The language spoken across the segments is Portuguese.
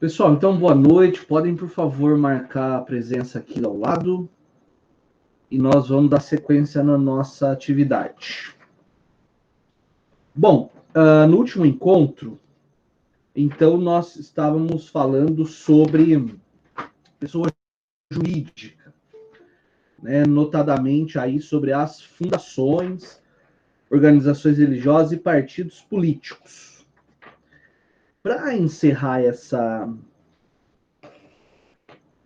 Pessoal, então boa noite. Podem, por favor, marcar a presença aqui ao lado e nós vamos dar sequência na nossa atividade. Bom, no último encontro, então nós estávamos falando sobre pessoa jurídica, né? Notadamente aí sobre as fundações, organizações religiosas e partidos políticos. Para encerrar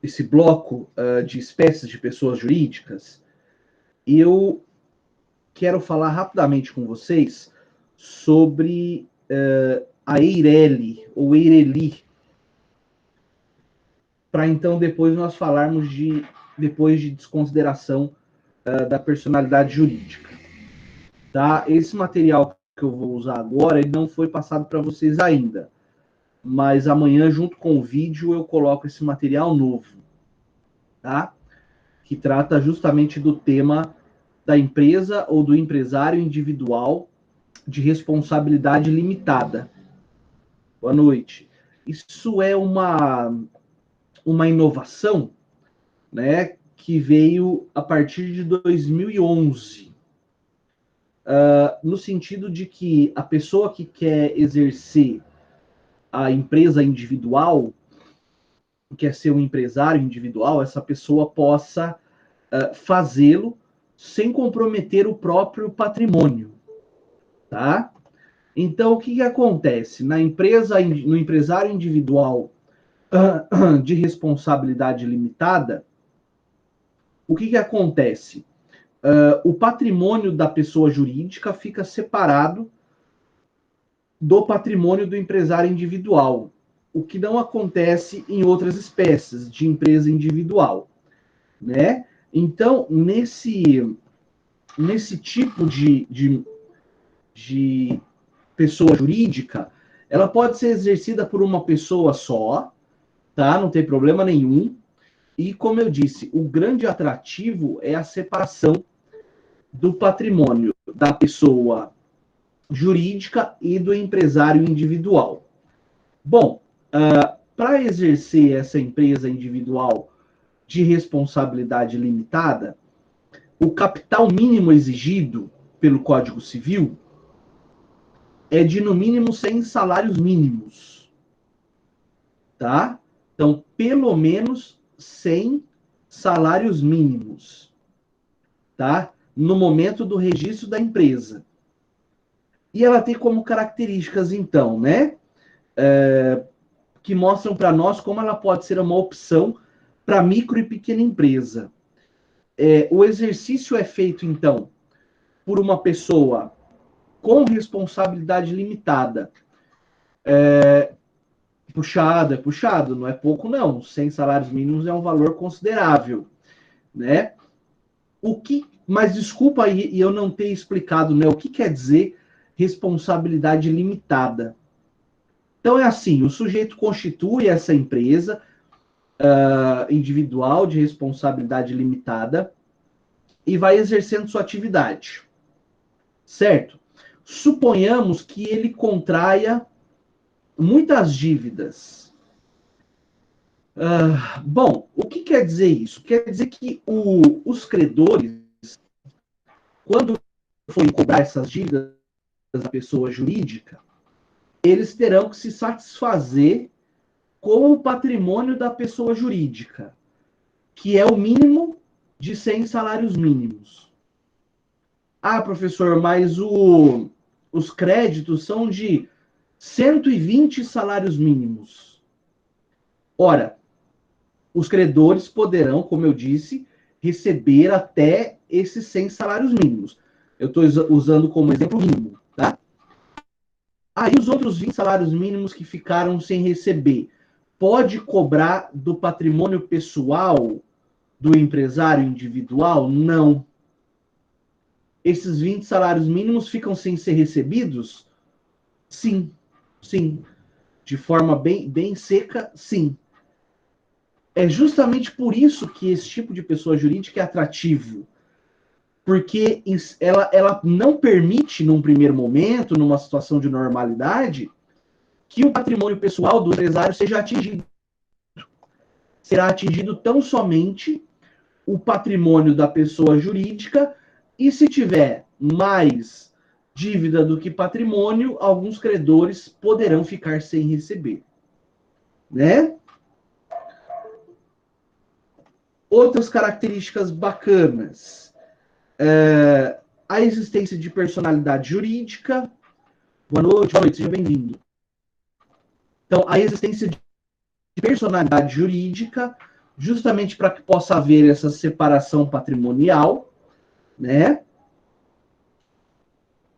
esse bloco de espécies de pessoas jurídicas, eu quero falar rapidamente com vocês sobre a Eireli, ou Eireli, para então depois nós falarmos depois de desconsideração da personalidade jurídica. Tá? Esse material que eu vou usar agora, ele não foi passado para vocês ainda, mas amanhã, junto com o vídeo, eu coloco esse material novo, tá? Que trata justamente do tema da empresa ou do empresário individual de responsabilidade limitada. Boa noite. Isso é uma inovação, né, que veio a partir de 2011, no sentido de que a pessoa que quer exercer a empresa individual, quer ser um empresário individual, essa pessoa possa fazê-lo sem comprometer o próprio patrimônio, tá? Então, o que acontece? No empresário individual de responsabilidade limitada, o que acontece? O patrimônio da pessoa jurídica fica separado do patrimônio do empresário individual, o que não acontece em outras espécies de empresa individual, né? Então, nesse tipo de pessoa jurídica, ela pode ser exercida por uma pessoa só, tá? Não tem problema nenhum. E, como eu disse, o grande atrativo é a separação do patrimônio da pessoa jurídica e do empresário individual. Bom, para exercer essa empresa individual de responsabilidade limitada, o capital mínimo exigido pelo Código Civil é de, no mínimo, 100 salários mínimos. Tá? Então, pelo menos 100 salários mínimos. Tá? No momento do registro da empresa. E ela tem como características, então, né? Que mostram para nós como ela pode ser uma opção para micro e pequena empresa. O exercício é feito, então, por uma pessoa com responsabilidade limitada. É puxado, não é pouco não. 100 salários mínimos é um valor considerável, né? Mas desculpa aí eu não ter explicado, né? O que quer dizer responsabilidade limitada? Então é assim, o sujeito constitui essa empresa individual de responsabilidade limitada e vai exercendo sua atividade, certo? Suponhamos que ele contraia muitas dívidas. Bom, o que quer dizer isso? Quer dizer que os credores, quando forem cobrar essas dívidas da pessoa jurídica, eles terão que se satisfazer com o patrimônio da pessoa jurídica, que é o mínimo de 100 salários mínimos. Ah, professor, mas os créditos são de 120 salários mínimos. Ora, os credores poderão, como eu disse, receber até esses 100 salários mínimos. Eu estou usando como exemplo o mínimo, tá? Aí os outros 20 salários mínimos que ficaram sem receber, pode cobrar do patrimônio pessoal do empresário individual? Não. Esses 20 salários mínimos ficam sem ser recebidos? Sim, sim. De forma bem seca, sim. É justamente por isso que esse tipo de pessoa jurídica é atrativo. Porque ela não permite, num primeiro momento, numa situação de normalidade, que o patrimônio pessoal do empresário seja atingido. será atingido tão somente o patrimônio da pessoa jurídica, e se tiver mais dívida do que patrimônio, alguns credores poderão ficar sem receber, né? Outras características bacanas. A existência de personalidade jurídica. Boa noite, seja bem-vindo. Então, a existência de personalidade jurídica, justamente para que possa haver essa separação patrimonial, né?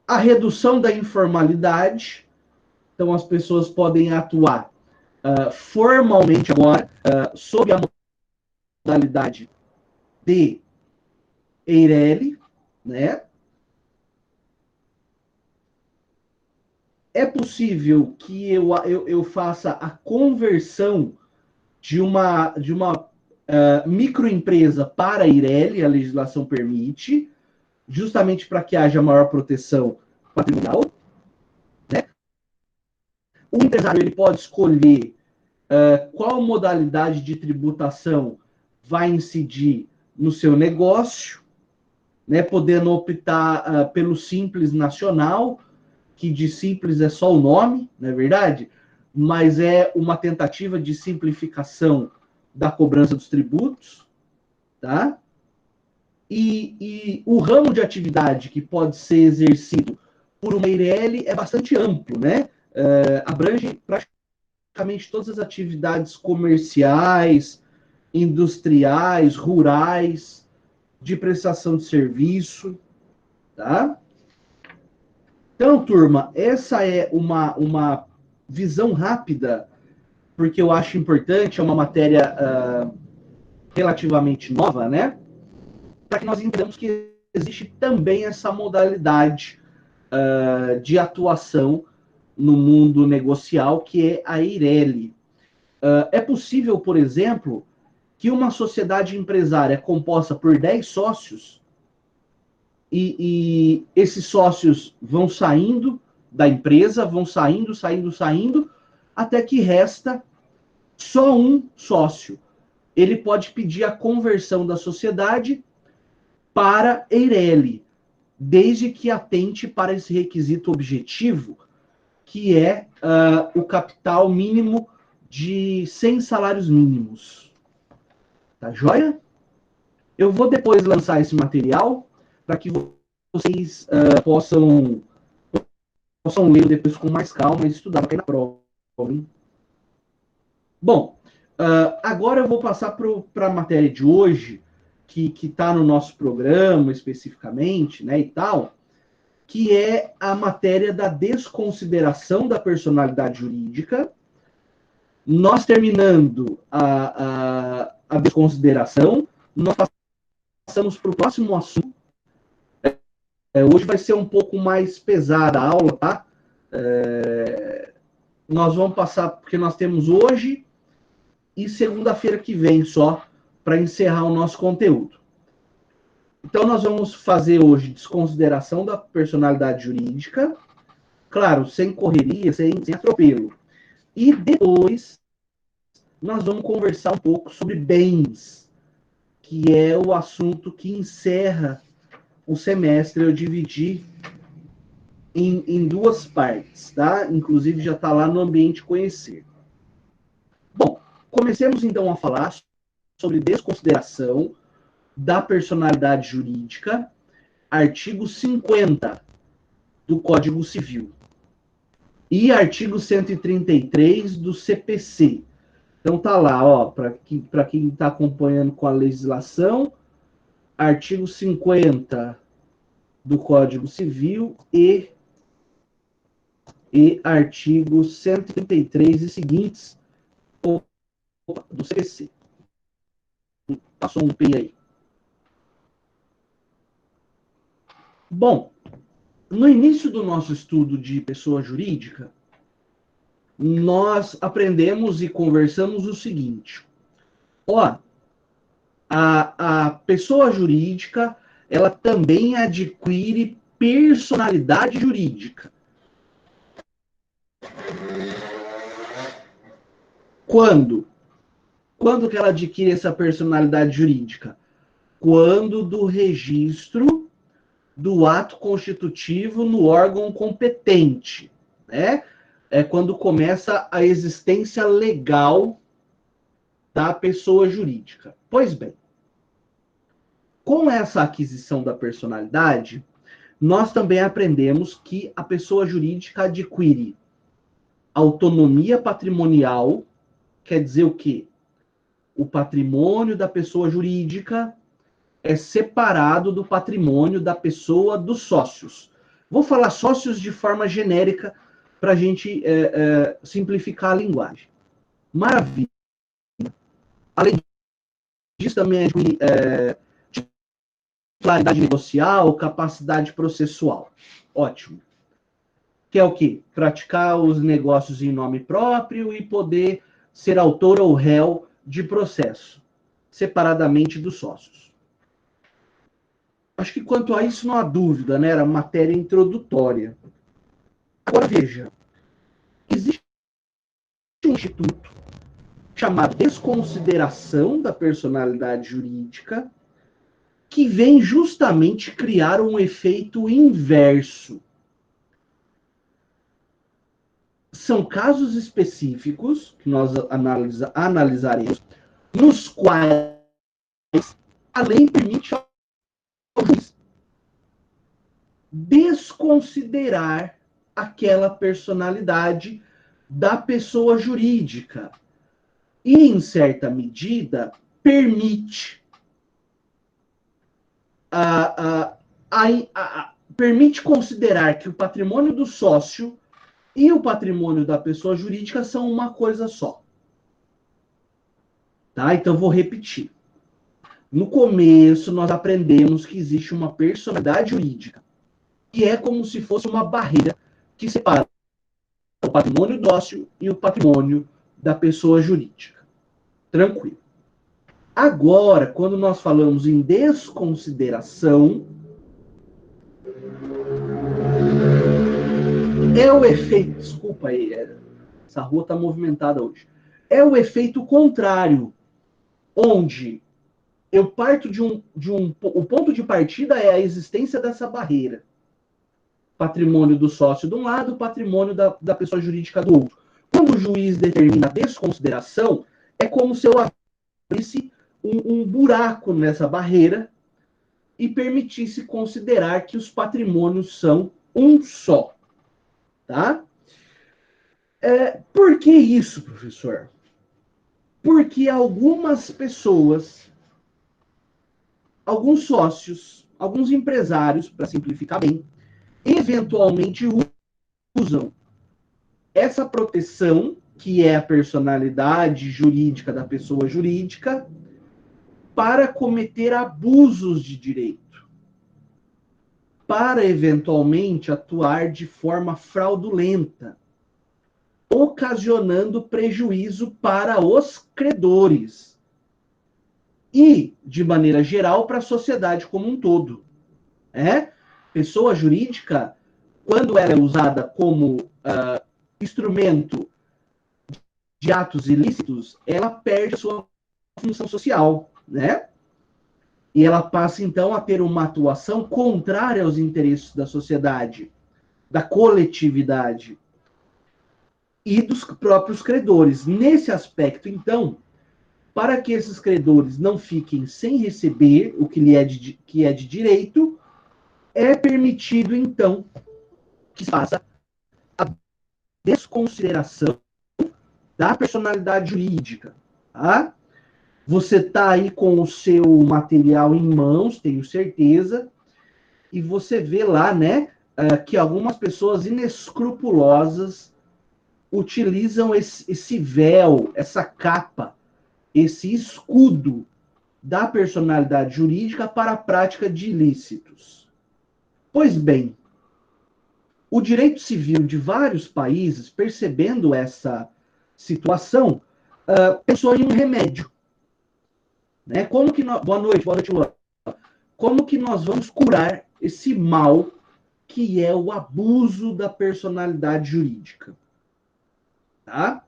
A redução da informalidade. Então, as pessoas podem atuar formalmente agora, sob a modalidade de Eireli, né? É possível que eu faça a conversão de uma microempresa para a Eireli, a legislação permite, justamente para que haja maior proteção patrimonial, né? O empresário ele pode escolher qual modalidade de tributação vai incidir no seu negócio, né? Podendo optar pelo Simples Nacional, que de simples é só o nome, não é verdade? Mas é uma tentativa de simplificação da cobrança dos tributos, tá? E o ramo de atividade que pode ser exercido por uma Eireli é bastante amplo, né? Abrange praticamente todas as atividades comerciais, industriais, rurais, de prestação de serviço, tá? Então, turma, essa é uma visão rápida, porque eu acho importante, é uma matéria relativamente nova, né? Para que nós entendamos que existe também essa modalidade de atuação no mundo negocial, que é a Eireli. É possível, por exemplo, que uma sociedade empresária composta por 10 sócios, e esses sócios vão saindo da empresa, vão saindo, até que resta só um sócio. Ele pode pedir a conversão da sociedade para Eireli, desde que atente para esse requisito objetivo, que é o capital mínimo de 100 salários mínimos. Tá joia? Eu vou depois lançar esse material para que vocês possam ler depois com mais calma e estudar para ir na prova. Hein? Bom, agora eu vou passar para a matéria de hoje, que está no nosso programa especificamente, né, e tal, que é a matéria da desconsideração da personalidade jurídica. Nós terminando a desconsideração, nós passamos para o próximo assunto. Hoje vai ser um pouco mais pesada a aula, tá? Nós vamos passar, porque nós temos hoje e segunda-feira que vem só, para encerrar o nosso conteúdo. Então, nós vamos fazer hoje desconsideração da personalidade jurídica, claro, sem correria, sem atropelo. E depois, nós vamos conversar um pouco sobre bens, que é o assunto que encerra o semestre. Eu dividi em duas partes, tá? Inclusive, já está lá no Ambiente Conhecer. Bom, comecemos então a falar sobre desconsideração da personalidade jurídica, artigo 50 do Código Civil e artigo 133 do CPC. Então tá lá, ó, para quem está acompanhando com a legislação, artigo 50 do Código Civil e artigo 133 e seguintes do CPC. Passou um P aí. Bom, no início do nosso estudo de pessoa jurídica, nós aprendemos e conversamos o seguinte. Ó, a pessoa jurídica, ela também adquire personalidade jurídica. Quando Quando que ela adquire essa personalidade jurídica? Quando do registro do ato constitutivo no órgão competente, né? É quando começa a existência legal da pessoa jurídica. Pois bem, com essa aquisição da personalidade, nós também aprendemos que a pessoa jurídica adquire autonomia patrimonial, quer dizer o quê? O patrimônio da pessoa jurídica é separado do patrimônio da pessoa dos sócios. Vou falar sócios de forma genérica para a gente simplificar a linguagem. Maravilha. Além disso, também titularidade negocial, capacidade processual. Ótimo. Que é o quê? Praticar os negócios em nome próprio e poder ser autor ou réu de processo, separadamente dos sócios. Acho que quanto a isso não há dúvida, né? Era matéria introdutória. Agora veja, existe um instituto chamado desconsideração da personalidade jurídica que vem justamente criar um efeito inverso. São casos específicos que nós analisaremos, nos quais a lei permite ao juiz desconsiderar aquela personalidade da pessoa jurídica e, em certa medida, permite permite considerar que o patrimônio do sócio e o patrimônio da pessoa jurídica são uma coisa só. Tá? Então, vou repetir. No começo, nós aprendemos que existe uma personalidade jurídica, que é como se fosse uma barreira que separa o patrimônio do sócio e o patrimônio da pessoa jurídica. Tranquilo. Agora, quando nós falamos em desconsideração, é o efeito... Desculpa aí, essa rua está movimentada hoje. É o efeito contrário, onde eu parto o ponto de partida é a existência dessa barreira. Patrimônio do sócio de um lado, patrimônio da pessoa jurídica do outro. Quando o juiz determina a desconsideração, é como se eu abrisse um buraco nessa barreira e permitisse considerar que os patrimônios são um só. Tá? Por que isso, professor? Porque algumas pessoas, alguns sócios, alguns empresários, para simplificar bem, eventualmente usam essa proteção, que é a personalidade jurídica da pessoa jurídica, para cometer abusos de direito, para eventualmente atuar de forma fraudulenta, ocasionando prejuízo para os credores e, de maneira geral, para a sociedade como um todo. Pessoa jurídica, quando ela é usada como instrumento de atos ilícitos, ela perde a sua função social, né? E ela passa, então, a ter uma atuação contrária aos interesses da sociedade, da coletividade e dos próprios credores. Nesse aspecto, então, para que esses credores não fiquem sem receber o que é de direito, é permitido, então, que se faça a desconsideração da personalidade jurídica. Tá? Você está aí com o seu material em mãos, tenho certeza, e você vê lá, né, que algumas pessoas inescrupulosas utilizam esse véu, essa capa, esse escudo da personalidade jurídica para a prática de ilícitos. Pois bem, o direito civil de vários países, percebendo essa situação, pensou em um remédio. Né? Boa noite, Luan. Como que nós vamos curar esse mal que é o abuso da personalidade jurídica? Tá?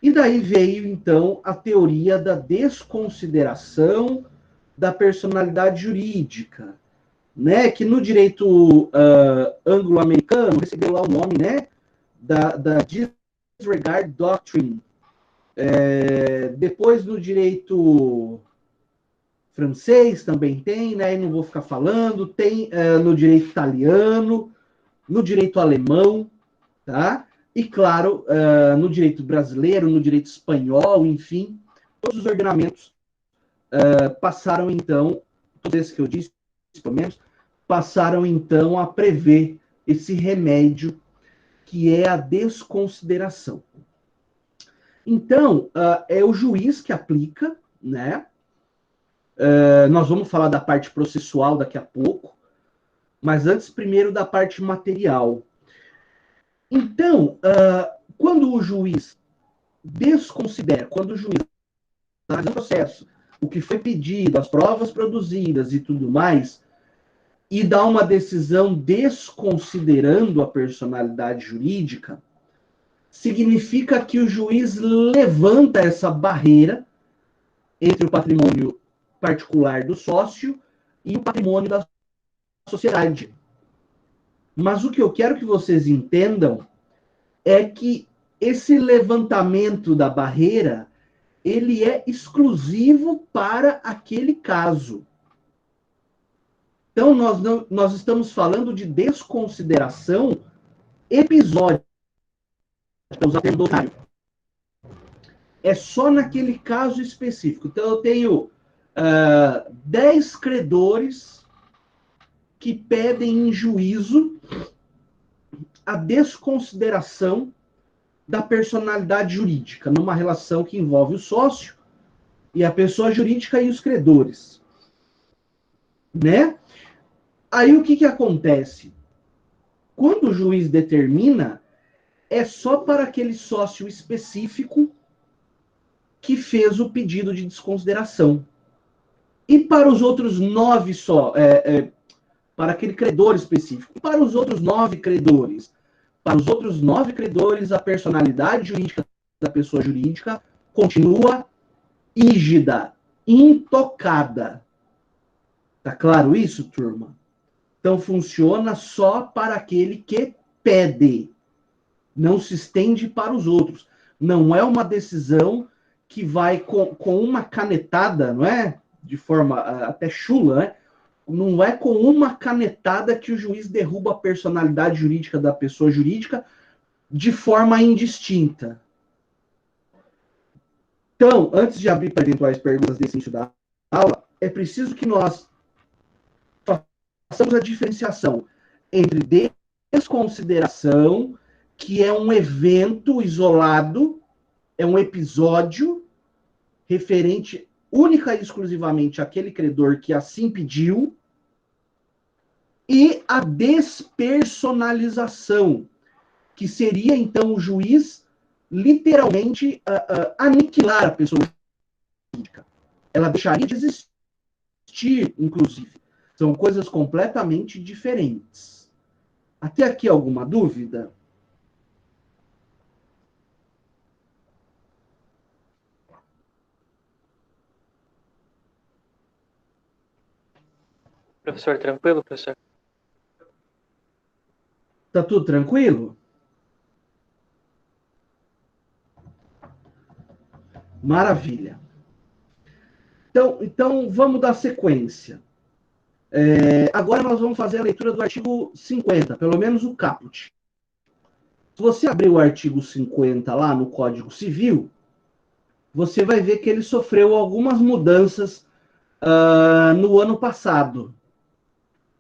E daí veio, então, a teoria da desconsideração da personalidade jurídica, né, que no direito anglo-americano recebeu lá o nome, né, da Disregard Doctrine. Depois no direito francês também tem, né, não vou ficar falando, tem no direito italiano, no direito alemão, tá? E claro, no direito brasileiro, no direito espanhol, enfim, todos os ordenamentos passaram então, todos esses que eu disse, pelo menos, passaram então a prever esse remédio que é a desconsideração. Então, é o juiz que aplica, né? Nós vamos falar da parte processual daqui a pouco, mas antes, primeiro, da parte material. Então, quando o juiz desconsidera, quando o juiz faz o processo, o que foi pedido, as provas produzidas e tudo mais, e dá uma decisão desconsiderando a personalidade jurídica, significa que o juiz levanta essa barreira entre o patrimônio particular do sócio e o patrimônio da sociedade. Mas o que eu quero que vocês entendam é que esse levantamento da barreira, ele é exclusivo para aquele caso. Então, nós estamos falando de desconsideração episódica. É só naquele caso específico. Então, eu tenho 10 credores que pedem em juízo a desconsideração da personalidade jurídica numa relação que envolve o sócio e a pessoa jurídica e os credores, né? Aí o que acontece? Quando o juiz determina, é só para aquele sócio específico que fez o pedido de desconsideração. E para os outros 9 para aquele credor específico. E para os outros 9 credores? Para os outros 9 credores, a personalidade jurídica da pessoa jurídica continua rígida, intocada. Tá claro isso, turma? Então funciona só para aquele que pede. Não se estende para os outros. Não é uma decisão que vai com uma canetada, não é? De forma até chula, né? Não é com uma canetada que o juiz derruba a personalidade jurídica da pessoa jurídica de forma indistinta. Então, antes de abrir para eventuais perguntas desse início da aula, é preciso que nós façamos a diferenciação entre desconsideração, que é um evento isolado, é um episódio referente única e exclusivamente àquele credor que assim pediu, e a despersonalização, que seria, então, o juiz literalmente aniquilar a pessoa jurídica. Ela deixaria de existir, inclusive. São coisas completamente diferentes. Até aqui alguma dúvida? Professor, tranquilo, professor? Tá tudo tranquilo? Maravilha. Então vamos dar sequência. Agora nós vamos fazer a leitura do artigo 50, pelo menos o caput. Se você abrir o artigo 50 lá no Código Civil, você vai ver que ele sofreu algumas mudanças no ano passado.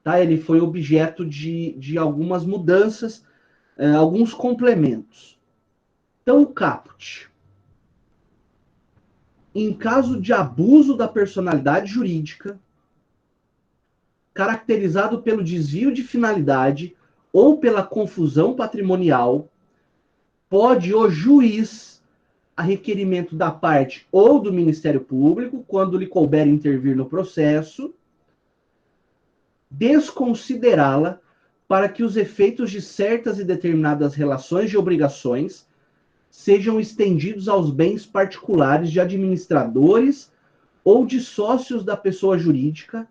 Tá? Ele foi objeto de algumas mudanças, alguns complementos. Então, o caput. Em caso de abuso da personalidade jurídica, caracterizado pelo desvio de finalidade ou pela confusão patrimonial, pode o juiz, a requerimento da parte ou do Ministério Público, quando lhe couber intervir no processo, desconsiderá-la para que os efeitos de certas e determinadas relações de obrigações sejam estendidos aos bens particulares de administradores ou de sócios da pessoa jurídica,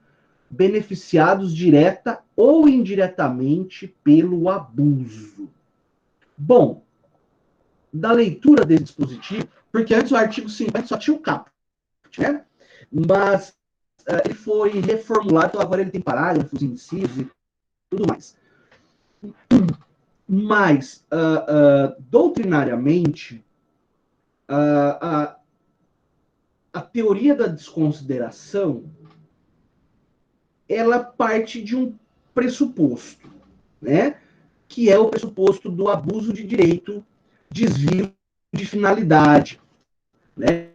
beneficiados direta ou indiretamente pelo abuso. Bom, da leitura desse dispositivo, porque antes o artigo 50 só tinha o caput, né? Mas ele foi reformulado, então agora ele tem parágrafos, incisos e tudo mais. Mas, doutrinariamente, a teoria da desconsideração, ela parte de um pressuposto, né? Que é o pressuposto do abuso de direito, desvio de finalidade, né?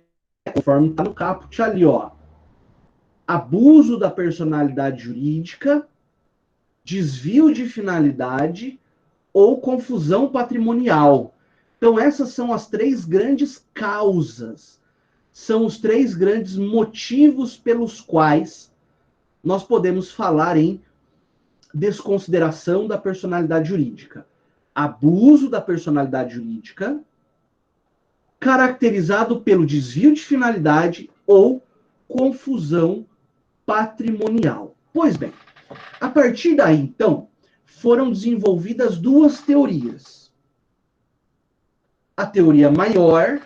Conforme está no caput ali, ó. Abuso da personalidade jurídica, desvio de finalidade ou confusão patrimonial. Então, essas são as três grandes causas, são os três grandes motivos pelos quais nós podemos falar em desconsideração da personalidade jurídica. Abuso da personalidade jurídica, caracterizado pelo desvio de finalidade ou confusão patrimonial. Pois bem, a partir daí, então, foram desenvolvidas duas teorias. A teoria maior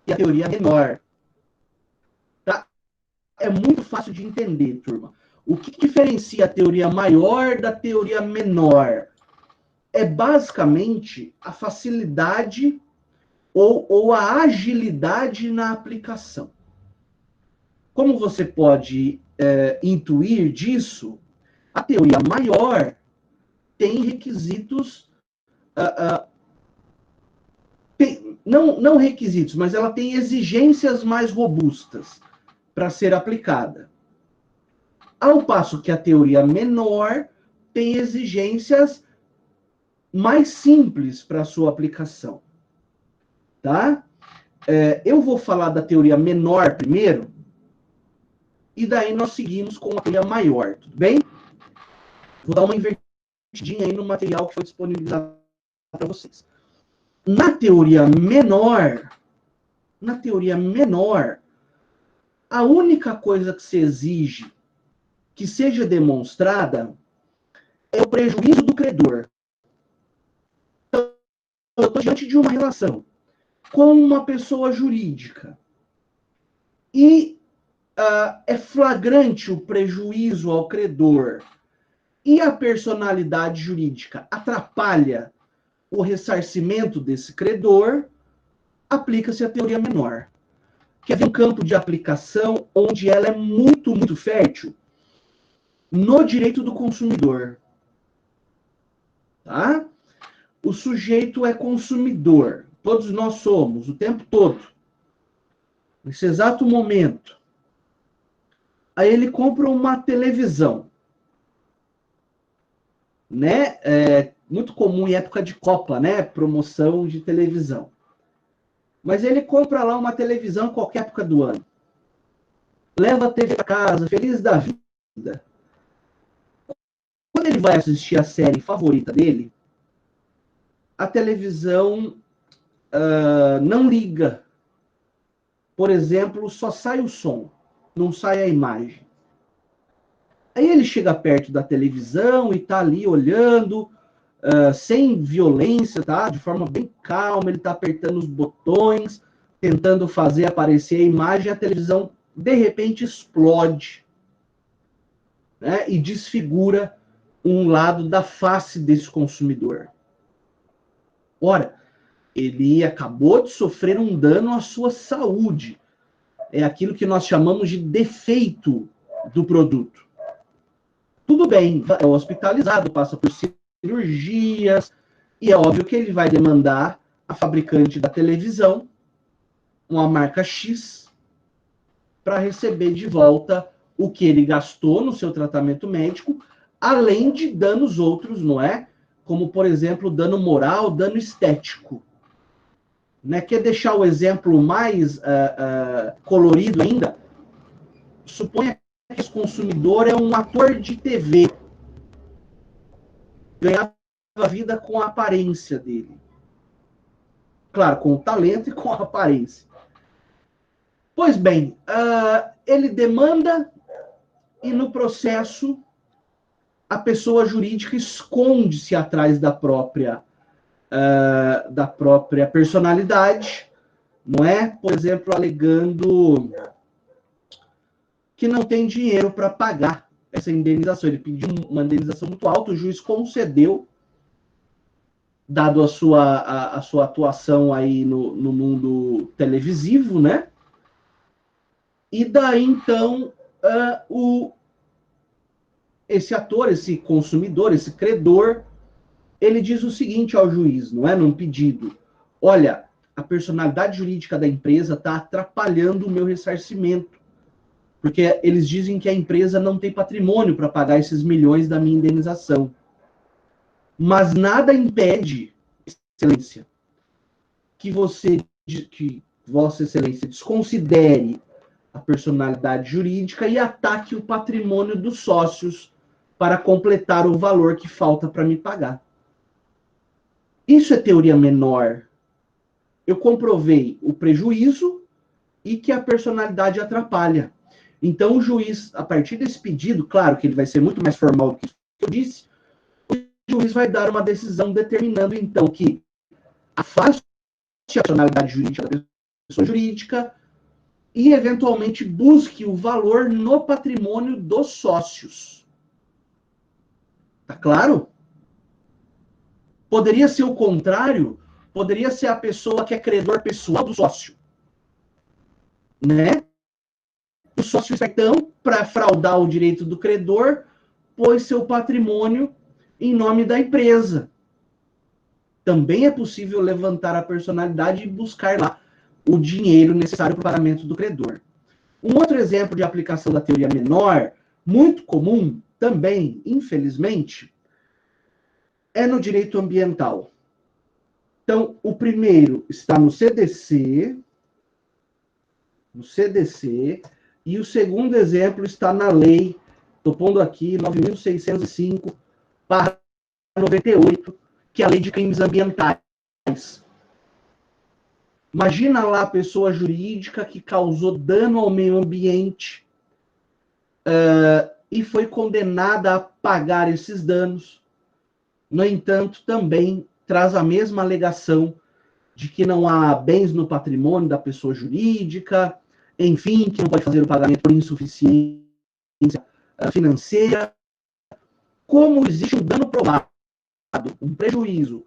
e a teoria menor. Tá? É muito fácil de entender, turma. O que diferencia a teoria maior da teoria menor? É basicamente a facilidade ou a agilidade na aplicação. Como você pode intuir disso, a teoria maior tem requisitos, não requisitos, mas ela tem exigências mais robustas para ser aplicada. Ao passo que a teoria menor tem exigências mais simples para sua aplicação. Tá? Eu vou falar da teoria menor primeiro, e daí nós seguimos com a teoria maior, tudo bem? Vou dar uma invertidinha aí no material que foi disponibilizado para vocês. Na teoria menor, a única coisa que se exige que seja demonstrada é o prejuízo do credor. Então, eu estou diante de uma relação com uma pessoa jurídica e é flagrante o prejuízo ao credor e a personalidade jurídica atrapalha o ressarcimento desse credor, aplica-se a teoria menor. Que é um campo de aplicação onde ela é muito, muito fértil no direito do consumidor. Tá? O sujeito é consumidor. Todos nós somos, o tempo todo. Nesse exato momento. Aí ele compra uma televisão. Né? É muito comum em época de Copa, né? Promoção de televisão. Mas ele compra lá uma televisão em qualquer época do ano. Leva a TV para casa, feliz da vida. Quando ele vai assistir a série favorita dele, a televisão não liga. Por exemplo, só sai o som, não sai a imagem. Aí ele chega perto da televisão e está ali olhando, sem violência, tá? De forma bem calma, ele está apertando os botões, tentando fazer aparecer a imagem, e a televisão, de repente, explode, né? E desfigura um lado da face desse consumidor. Ora, ele acabou de sofrer um dano à sua saúde. É aquilo que nós chamamos de defeito do produto. Tudo bem, é hospitalizado, passa por cirurgias, e é óbvio que ele vai demandar a fabricante da televisão, uma marca X, para receber de volta o que ele gastou no seu tratamento médico, além de danos outros, não é? Como, por exemplo, dano moral, dano estético. Né? Quer deixar o exemplo mais colorido ainda? Suponha que esse consumidor é um ator de TV. Ganhava vida com a aparência dele. claro, com o talento e com a aparência. Pois bem, ele demanda e no processo a pessoa jurídica esconde-se atrás da própria personalidade, não é? Por exemplo, alegando que não tem dinheiro para pagar essa indenização. Ele pediu uma indenização muito alta, o juiz concedeu, dado a sua atuação aí no mundo televisivo, né? E daí, então, esse ator, esse consumidor, esse credor, ele diz o seguinte ao juiz, não é? Num pedido: olha, a personalidade jurídica da empresa está atrapalhando o meu ressarcimento, porque eles dizem que a empresa não tem patrimônio para pagar esses milhões da minha indenização. Mas nada impede, Excelência, que Vossa Excelência desconsidere a personalidade jurídica e ataque o patrimônio dos sócios para completar o valor que falta para me pagar. Isso é teoria menor. Eu comprovei o prejuízo e que a personalidade atrapalha. Então, o juiz, a partir desse pedido, claro que ele vai ser muito mais formal do que eu disse, o juiz vai dar uma decisão determinando, então, que afaste a personalidade jurídica da pessoa jurídica e, eventualmente, busque o valor no patrimônio dos sócios. Tá claro? Poderia ser o contrário, poderia ser a pessoa que é credor pessoal do sócio. Né? O sócio, então, para fraudar o direito do credor, pôs seu patrimônio em nome da empresa. Também é possível levantar a personalidade e buscar lá o dinheiro necessário para o pagamento do credor. Um outro exemplo de aplicação da teoria menor, muito comum também, infelizmente, é no direito ambiental. Então, o primeiro está no CDC, e o segundo exemplo está na lei, estou pondo aqui, 9.605/98, que é a lei de crimes ambientais. Imagina lá a pessoa jurídica que causou dano ao meio ambiente e foi condenada a pagar esses danos. No entanto, também traz a mesma alegação de que não há bens no patrimônio da pessoa jurídica, enfim, que não pode fazer o pagamento por insuficiência financeira. Como existe um dano provado, um prejuízo,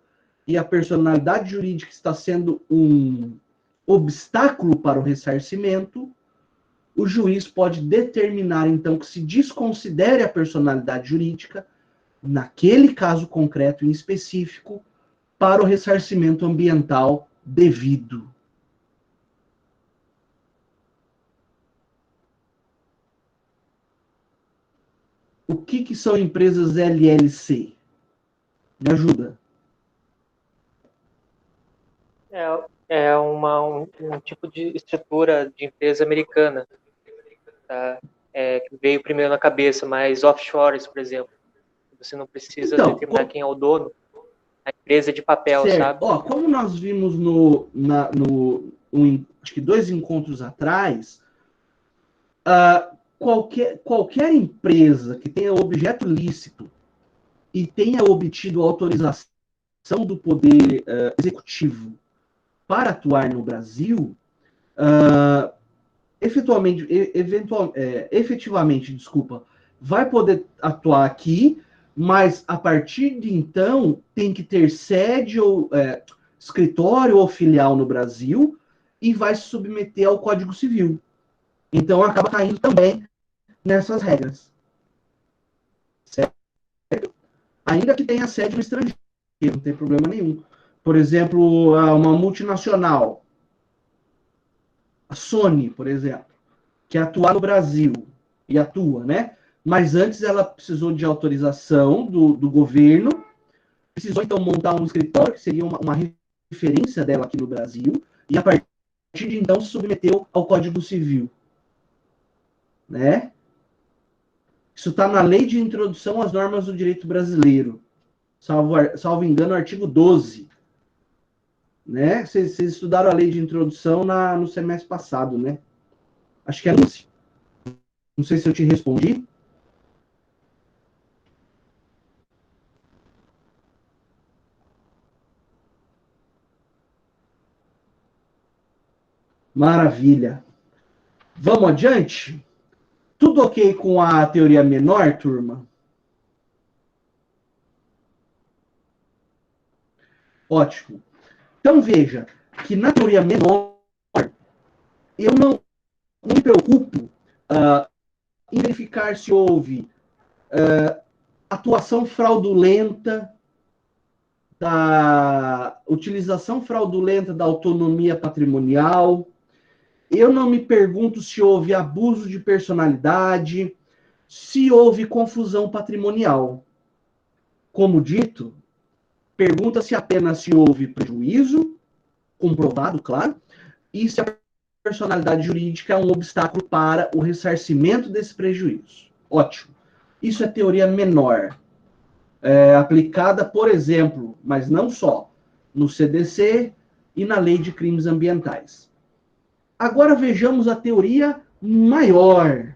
e a personalidade jurídica está sendo um obstáculo para o ressarcimento, o juiz pode determinar, então, que se desconsidere a personalidade jurídica, naquele caso concreto em específico, para o ressarcimento ambiental devido. O que são empresas LLC? Me ajuda. Um tipo de estrutura de empresa americana, tá? Que veio primeiro na cabeça, mas offshores, por exemplo. Você não precisa determinar quem é o dono. A empresa é de papel, certo. sabe? Como nós vimos acho que 2 encontros atrás, qualquer empresa que tenha objeto lícito e tenha obtido autorização do Poder Executivo para atuar no Brasil, efetivamente, vai poder atuar aqui, mas a partir de então tem que ter sede ou escritório ou filial no Brasil e vai se submeter ao Código Civil. Então acaba caindo também nessas regras. Certo? Ainda que tenha sede no estrangeiro, não tem problema nenhum. Por exemplo, uma multinacional, a Sony, por exemplo, que atua no Brasil, e atua, né? Mas antes ela precisou de autorização do governo, precisou então montar um escritório, que seria uma referência dela aqui no Brasil, e a partir de então se submeteu ao Código Civil. Né? Isso está na Lei de Introdução às Normas do Direito Brasileiro. Salvo engano, artigo 12. né? Vocês estudaram a lei de introdução no semestre passado, né? Acho que é 11. Não sei se eu te respondi. Maravilha. Vamos adiante? Tudo ok com a teoria menor, turma? Ótimo. Então veja que na teoria menor eu não me preocupo em verificar se houve atuação fraudulenta da utilização fraudulenta da autonomia patrimonial. Eu não me pergunto se houve abuso de personalidade, se houve confusão patrimonial. Como dito, pergunta-se apenas se houve prejuízo, comprovado, claro, e se a personalidade jurídica é um obstáculo para o ressarcimento desse prejuízo. Ótimo. Isso é teoria menor, aplicada, por exemplo, mas não só, no CDC e na Lei de Crimes Ambientais. Agora vejamos a teoria maior.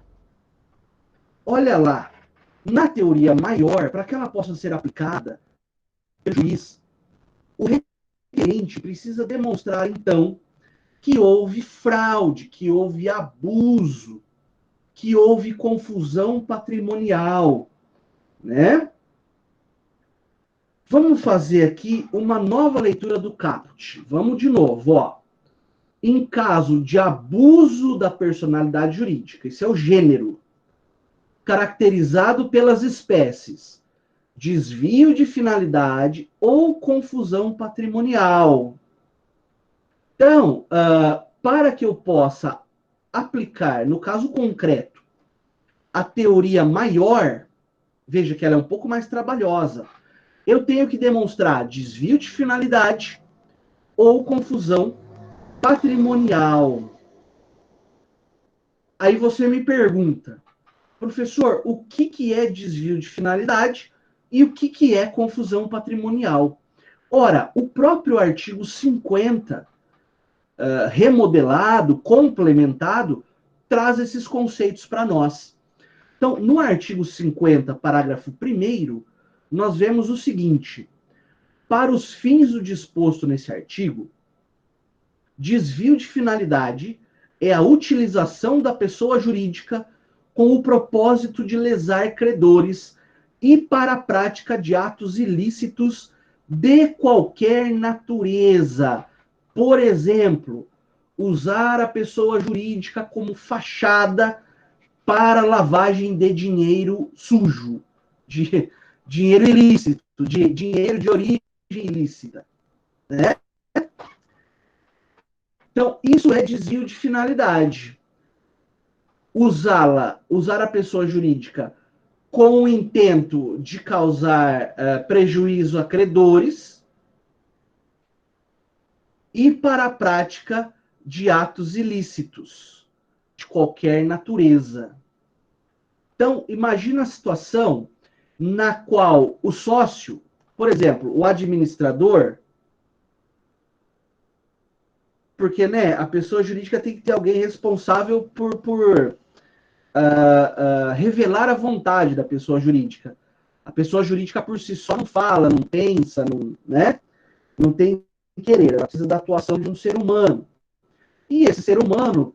Olha lá, na teoria maior, para que ela possa ser aplicada pelo juiz, o requerente precisa demonstrar, então, que houve fraude, que houve abuso, que houve confusão patrimonial, né? Vamos fazer aqui uma nova leitura do caput. Vamos de novo, ó. Em caso de abuso da personalidade jurídica, esse é o gênero, caracterizado pelas espécies desvio de finalidade ou confusão patrimonial. Então, para que eu possa aplicar, no caso concreto, a teoria maior, veja que ela é um pouco mais trabalhosa, eu tenho que demonstrar desvio de finalidade ou confusão patrimonial. Aí você me pergunta, professor, o que é desvio de finalidade e o que é confusão patrimonial? Ora, o próprio artigo 50, remodelado, complementado, traz esses conceitos para nós. Então, no artigo 50, parágrafo 1º, nós vemos o seguinte: para os fins do disposto nesse artigo, desvio de finalidade é a utilização da pessoa jurídica com o propósito de lesar credores e para a prática de atos ilícitos de qualquer natureza. Por exemplo, usar a pessoa jurídica como fachada para lavagem de dinheiro sujo, de dinheiro ilícito, de dinheiro de origem ilícita, né? Então, isso é desvio de finalidade. Usar a pessoa jurídica com o intento de causar prejuízo a credores e para a prática de atos ilícitos de qualquer natureza. Então, imagina a situação na qual o sócio, por exemplo, o administrador, porque né, a pessoa jurídica tem que ter alguém responsável por revelar a vontade da pessoa jurídica. A pessoa jurídica por si só não fala, não pensa, não, né? Não tem querer, ela precisa da atuação de um ser humano. E esse ser humano,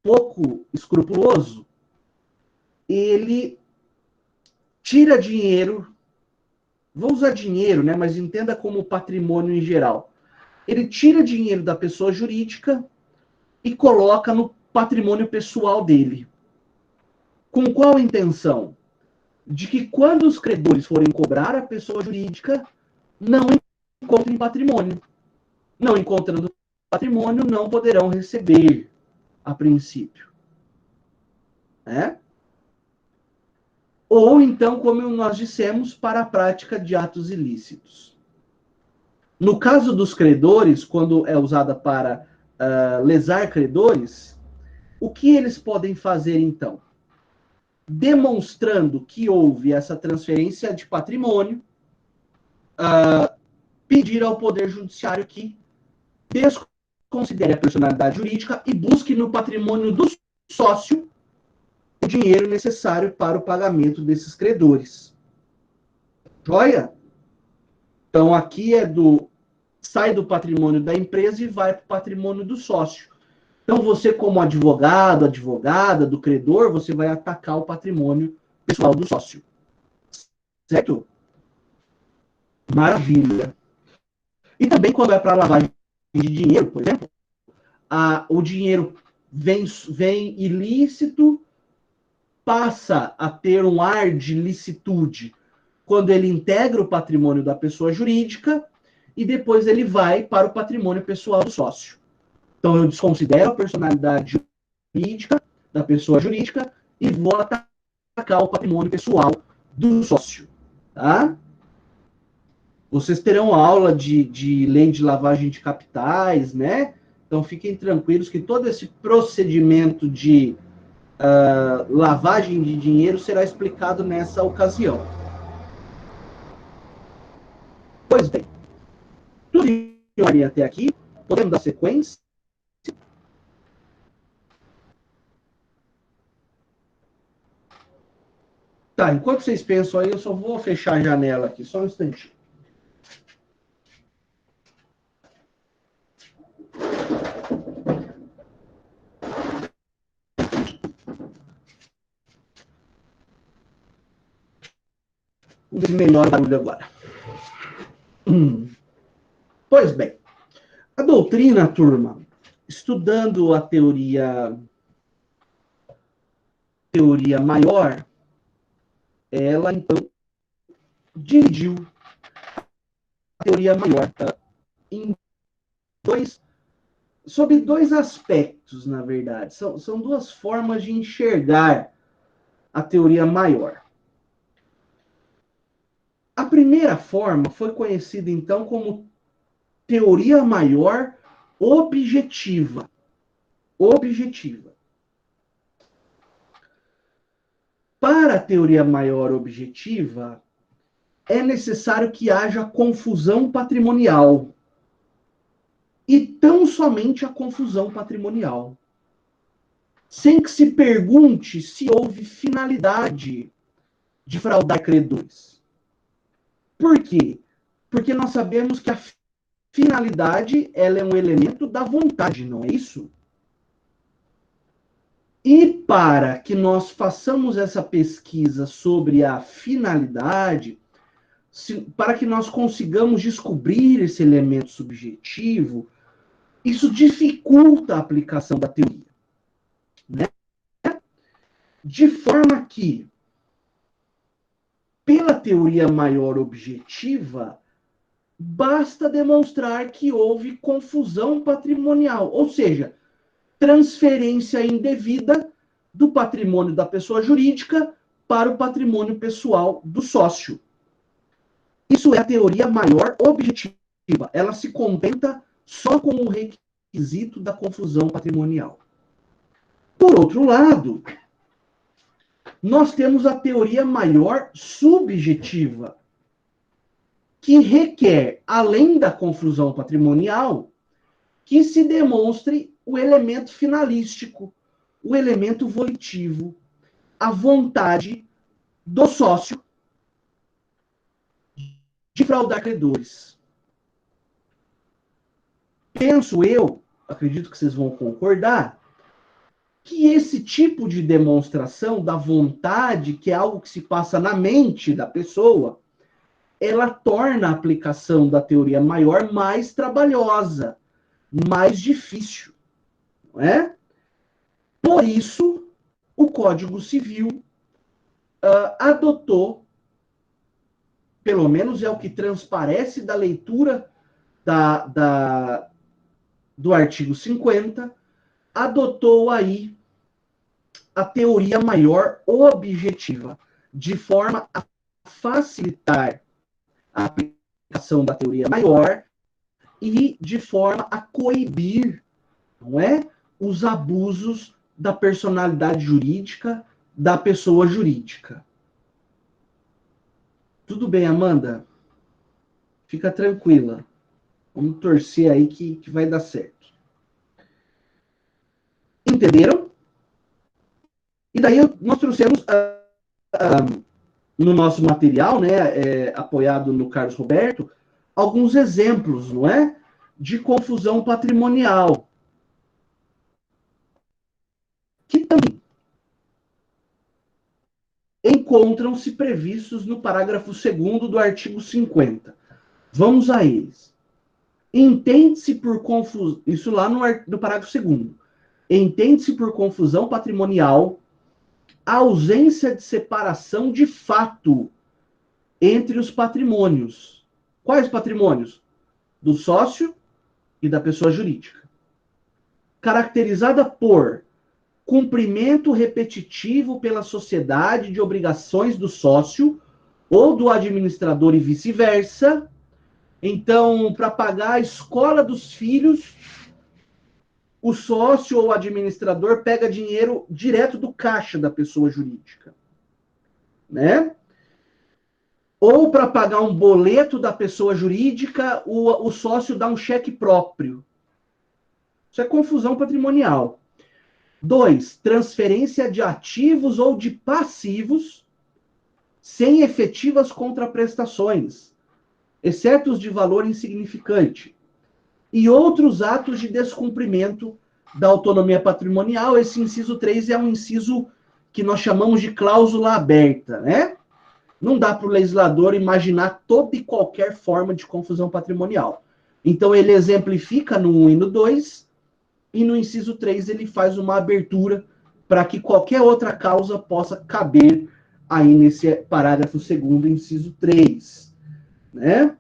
pouco escrupuloso, ele tira dinheiro, vou usar dinheiro, né, mas entenda como patrimônio em geral. Ele tira dinheiro da pessoa jurídica e coloca no patrimônio pessoal dele. Com qual intenção? De que quando os credores forem cobrar a pessoa jurídica, não encontrem patrimônio. Não encontrando patrimônio, não poderão receber, a princípio. Né? Ou então, como nós dissemos, para a prática de atos ilícitos. No caso dos credores, quando é usada para lesar credores, o que eles podem fazer então? Demonstrando que houve essa transferência de patrimônio, pedir ao Poder Judiciário que desconsidere a personalidade jurídica e busque no patrimônio do sócio o dinheiro necessário para o pagamento desses credores. Joia? Então, aqui sai do patrimônio da empresa e vai para o patrimônio do sócio. Então, você, como advogado, advogada do credor, você vai atacar o patrimônio pessoal do sócio. Certo? Maravilha. E também, quando é para lavagem de dinheiro, por exemplo, o dinheiro vem ilícito, passa a ter um ar de licitude quando ele integra o patrimônio da pessoa jurídica e depois ele vai para o patrimônio pessoal do sócio. Então, eu desconsidero a personalidade jurídica da pessoa jurídica e vou atacar o patrimônio pessoal do sócio. Tá? Vocês terão aula de lei de lavagem de capitais, né? Então, fiquem tranquilos que todo esse procedimento de lavagem de dinheiro será explicado nessa ocasião. Pois bem, tudo em ordem até aqui. Podemos dar sequência? Tá, enquanto vocês pensam aí, eu só vou fechar a janela aqui, só um instantinho. Um menor barulho agora. Pois bem, a doutrina, turma, estudando a teoria maior, ela então dividiu a teoria maior sob dois aspectos, na verdade. São duas formas de enxergar a teoria maior. A primeira forma foi conhecida então como teoria maior objetiva. Objetiva. Para a teoria maior objetiva, é necessário que haja confusão patrimonial. E tão somente a confusão patrimonial. Sem que se pergunte se houve finalidade de fraudar credores. Por quê? Porque nós sabemos que a finalidade ela é um elemento da vontade, não é isso? E para que nós façamos essa pesquisa sobre a finalidade, para que nós consigamos descobrir esse elemento subjetivo, isso dificulta a aplicação da teoria. Né? De forma que, pela teoria maior objetiva, basta demonstrar que houve confusão patrimonial, ou seja, transferência indevida do patrimônio da pessoa jurídica para o patrimônio pessoal do sócio. Isso é a teoria maior objetiva. Ela se contenta só com o requisito da confusão patrimonial. Por outro lado, nós temos a teoria maior subjetiva, que requer, além da confusão patrimonial, que se demonstre o elemento finalístico, o elemento volitivo, a vontade do sócio de fraudar credores. Penso eu, acredito que vocês vão concordar, que esse tipo de demonstração da vontade, que é algo que se passa na mente da pessoa, ela torna a aplicação da teoria maior mais trabalhosa, mais difícil, não é? Por isso, o Código Civil adotou, pelo menos é o que transparece da leitura do artigo 50, adotou aí a teoria maior objetiva, de forma a facilitar a aplicação da teoria maior e de forma a coibir, não é, os abusos da personalidade jurídica da pessoa jurídica. Tudo bem, Amanda? Fica tranquila. Vamos torcer aí que vai dar certo. Entenderam? E daí nós trouxemos no nosso material, né, apoiado no Carlos Roberto, alguns exemplos, não é? De confusão patrimonial. Que também encontram-se previstos no parágrafo 2º do artigo 50. Vamos a eles. Entende-se por confusão... Isso lá no parágrafo 2º. Entende-se por confusão patrimonial a ausência de separação de fato entre os patrimônios. Quais patrimônios? Do sócio e da pessoa jurídica. Caracterizada por cumprimento repetitivo pela sociedade de obrigações do sócio ou do administrador e vice-versa. Então, para pagar a escola dos filhos, o sócio ou o administrador pega dinheiro direto do caixa da pessoa jurídica, né? Ou para pagar um boleto da pessoa jurídica, o sócio dá um cheque próprio. Isso é confusão patrimonial. 2, transferência de ativos ou de passivos sem efetivas contraprestações, exceto os de valor insignificante, e outros atos de descumprimento da autonomia patrimonial. Esse inciso 3 é um inciso que nós chamamos de cláusula aberta, né? Não dá para o legislador imaginar toda e qualquer forma de confusão patrimonial. Então, ele exemplifica no 1 e no 2, e no inciso 3 ele faz uma abertura para que qualquer outra causa possa caber aí nesse parágrafo 2º, inciso 3. Né?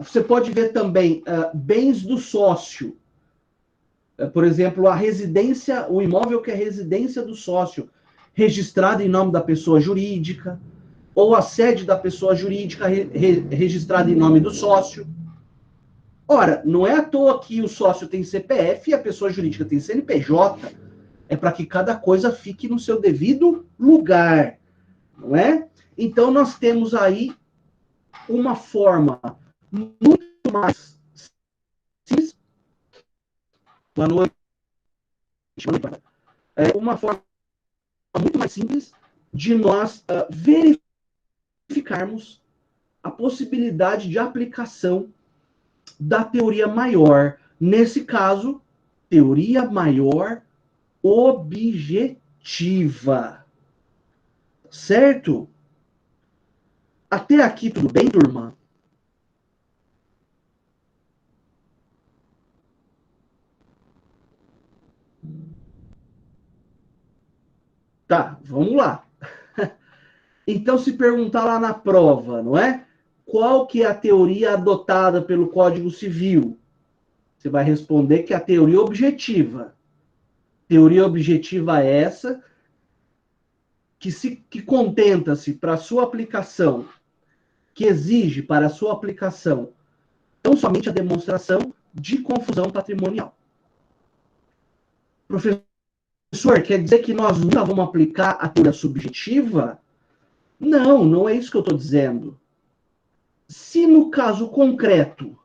Você pode ver também bens do sócio. Por exemplo, a residência, o imóvel que é residência do sócio, registrado em nome da pessoa jurídica, ou a sede da pessoa jurídica registrada em nome do sócio. Ora, não é à toa que o sócio tem CPF e a pessoa jurídica tem CNPJ. É para que cada coisa fique no seu devido lugar, não é? Então, nós temos aí uma forma muito mais simples. Boa noite. Uma forma muito mais simples de nós verificarmos a possibilidade de aplicação da teoria maior. Nesse caso, teoria maior objetiva. Certo? Até aqui tudo bem, turma? Tá, vamos lá. Então, se perguntar lá na prova, não é? Qual que é a teoria adotada pelo Código Civil? Você vai responder que é a teoria objetiva. Teoria objetiva é essa que contenta-se para sua aplicação, que exige para a sua aplicação tão somente a demonstração de confusão patrimonial. Professor, quer dizer que nós nunca vamos aplicar a teoria subjetiva? Não, não é isso que eu estou dizendo. Se no caso concreto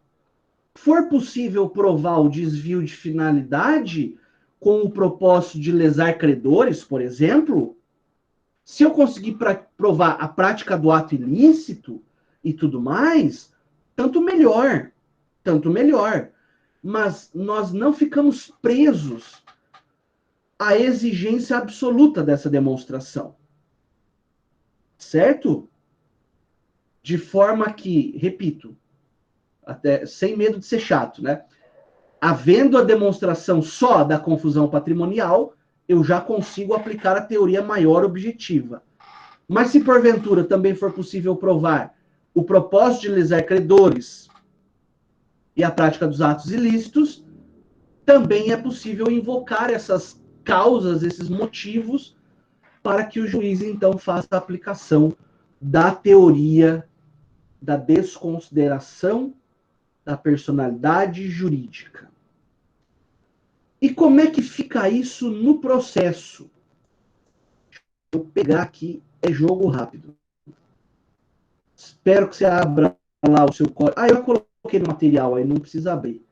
for possível provar o desvio de finalidade com o propósito de lesar credores, por exemplo, se eu conseguir provar a prática do ato ilícito e tudo mais, tanto melhor. Tanto melhor. Mas nós não ficamos presos à exigência absoluta dessa demonstração. Certo? De forma que, repito, até sem medo de ser chato, né? Havendo a demonstração só da confusão patrimonial, eu já consigo aplicar a teoria maior objetiva. Mas se porventura também for possível provar o propósito de lesar credores e a prática dos atos ilícitos, também é possível invocar essas causas, esses motivos, para que o juiz, então, faça a aplicação da teoria da desconsideração da personalidade jurídica. E como é que fica isso no processo? Vou pegar aqui, é jogo rápido. Espero que você abra lá o seu código. Ah, eu coloquei no material, aí não precisa abrir.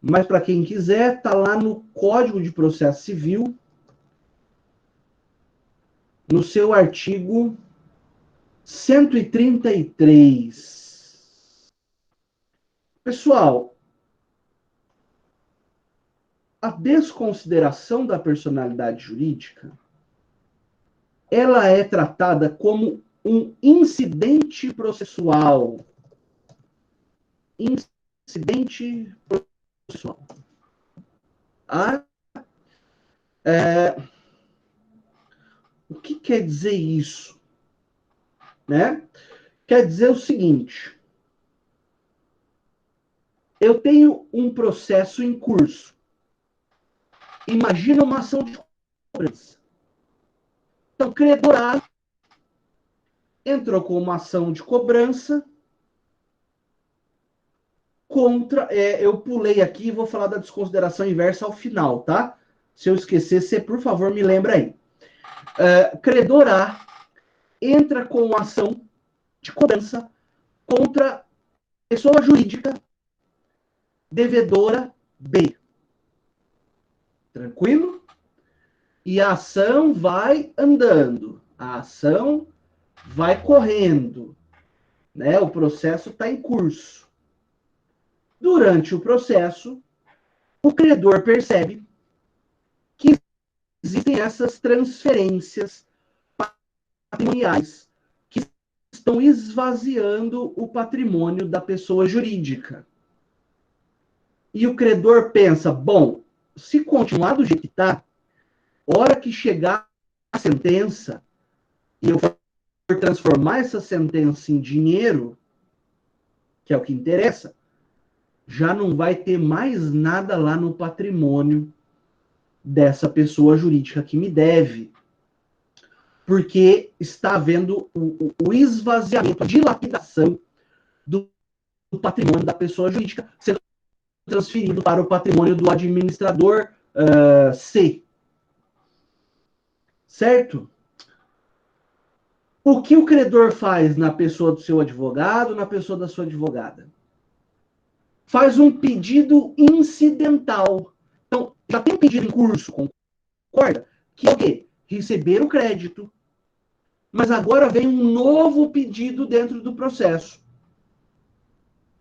Mas para quem quiser, está lá no Código de Processo Civil, no seu artigo 133. Pessoal, a desconsideração da personalidade jurídica, ela é tratada como um incidente processual. Incidente processual. O que quer dizer isso? Né? Quer dizer o seguinte: eu tenho um processo em curso. Imagina uma ação de cobrança. Então, o credor A entrou com uma ação de cobrança contra. Eu pulei aqui e vou falar da desconsideração inversa ao final, tá? Se eu esquecer, você, por favor, me lembra aí. Credor A entra com uma ação de cobrança contra pessoa jurídica devedora B. Tranquilo? E a ação vai andando. A ação vai correndo. Né? O processo está em curso. Durante o processo, o credor percebe que existem essas transferências patrimoniais que estão esvaziando o patrimônio da pessoa jurídica. E o credor pensa, bom, se continuar do jeito que está, hora que chegar a sentença e eu for transformar essa sentença em dinheiro, que é o que interessa, já não vai ter mais nada lá no patrimônio dessa pessoa jurídica que me deve. Porque está havendo o esvaziamento, a dilapidação do patrimônio da pessoa jurídica sendo transferido para o patrimônio do administrador C. Certo? O que o credor faz na pessoa do seu advogado, na pessoa da sua advogada? Faz um pedido incidental. Então, já tem um pedido em curso, concorda? Que é o quê? Receber o crédito. Mas agora vem um novo pedido dentro do processo.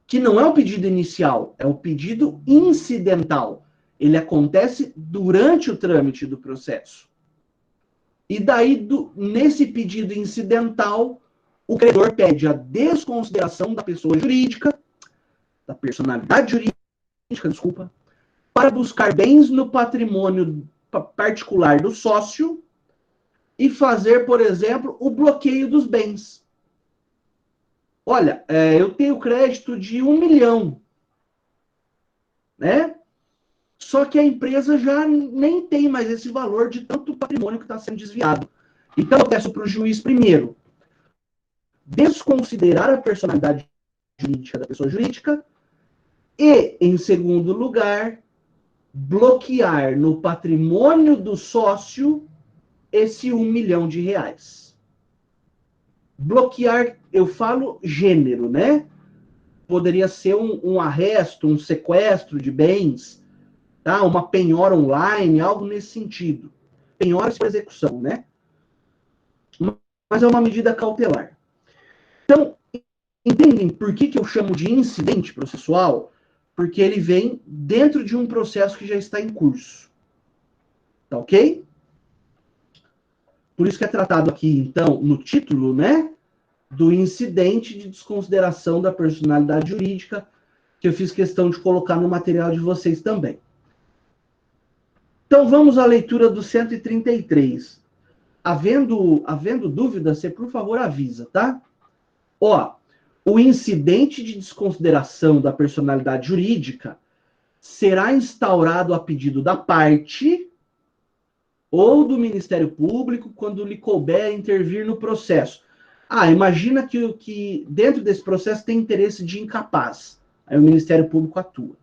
Que não é o pedido inicial, é o pedido incidental. Ele acontece durante o trâmite do processo. E daí, nesse pedido incidental, o credor pede a desconsideração da pessoa jurídica, da personalidade jurídica, desculpa, para buscar bens no patrimônio particular do sócio e fazer, por exemplo, o bloqueio dos bens. Olha, eu tenho crédito de 1 milhão, né? Só que a empresa já nem tem mais esse valor de tanto patrimônio que está sendo desviado. Então, eu peço para o juiz, primeiro, desconsiderar a personalidade jurídica da pessoa jurídica e, em segundo lugar, bloquear no patrimônio do sócio esse 1 milhão de reais. Bloquear, eu falo gênero, né? Poderia ser um arresto, um sequestro de bens, tá? Uma penhora online, algo nesse sentido. Penhora por execução, né? Mas é uma medida cautelar. Então, entendem por que eu chamo de incidente processual? Porque ele vem dentro de um processo que já está em curso. Tá ok? Por isso que é tratado aqui, então, no título, né? Do incidente de desconsideração da personalidade jurídica, que eu fiz questão de colocar no material de vocês também. Então, vamos à leitura do 133. Havendo dúvida, você, por favor, avisa, tá? Ó, o incidente de desconsideração da personalidade jurídica será instaurado a pedido da parte ou do Ministério Público quando lhe couber intervir no processo. Imagina que dentro desse processo tem interesse de incapaz. Aí o Ministério Público atua.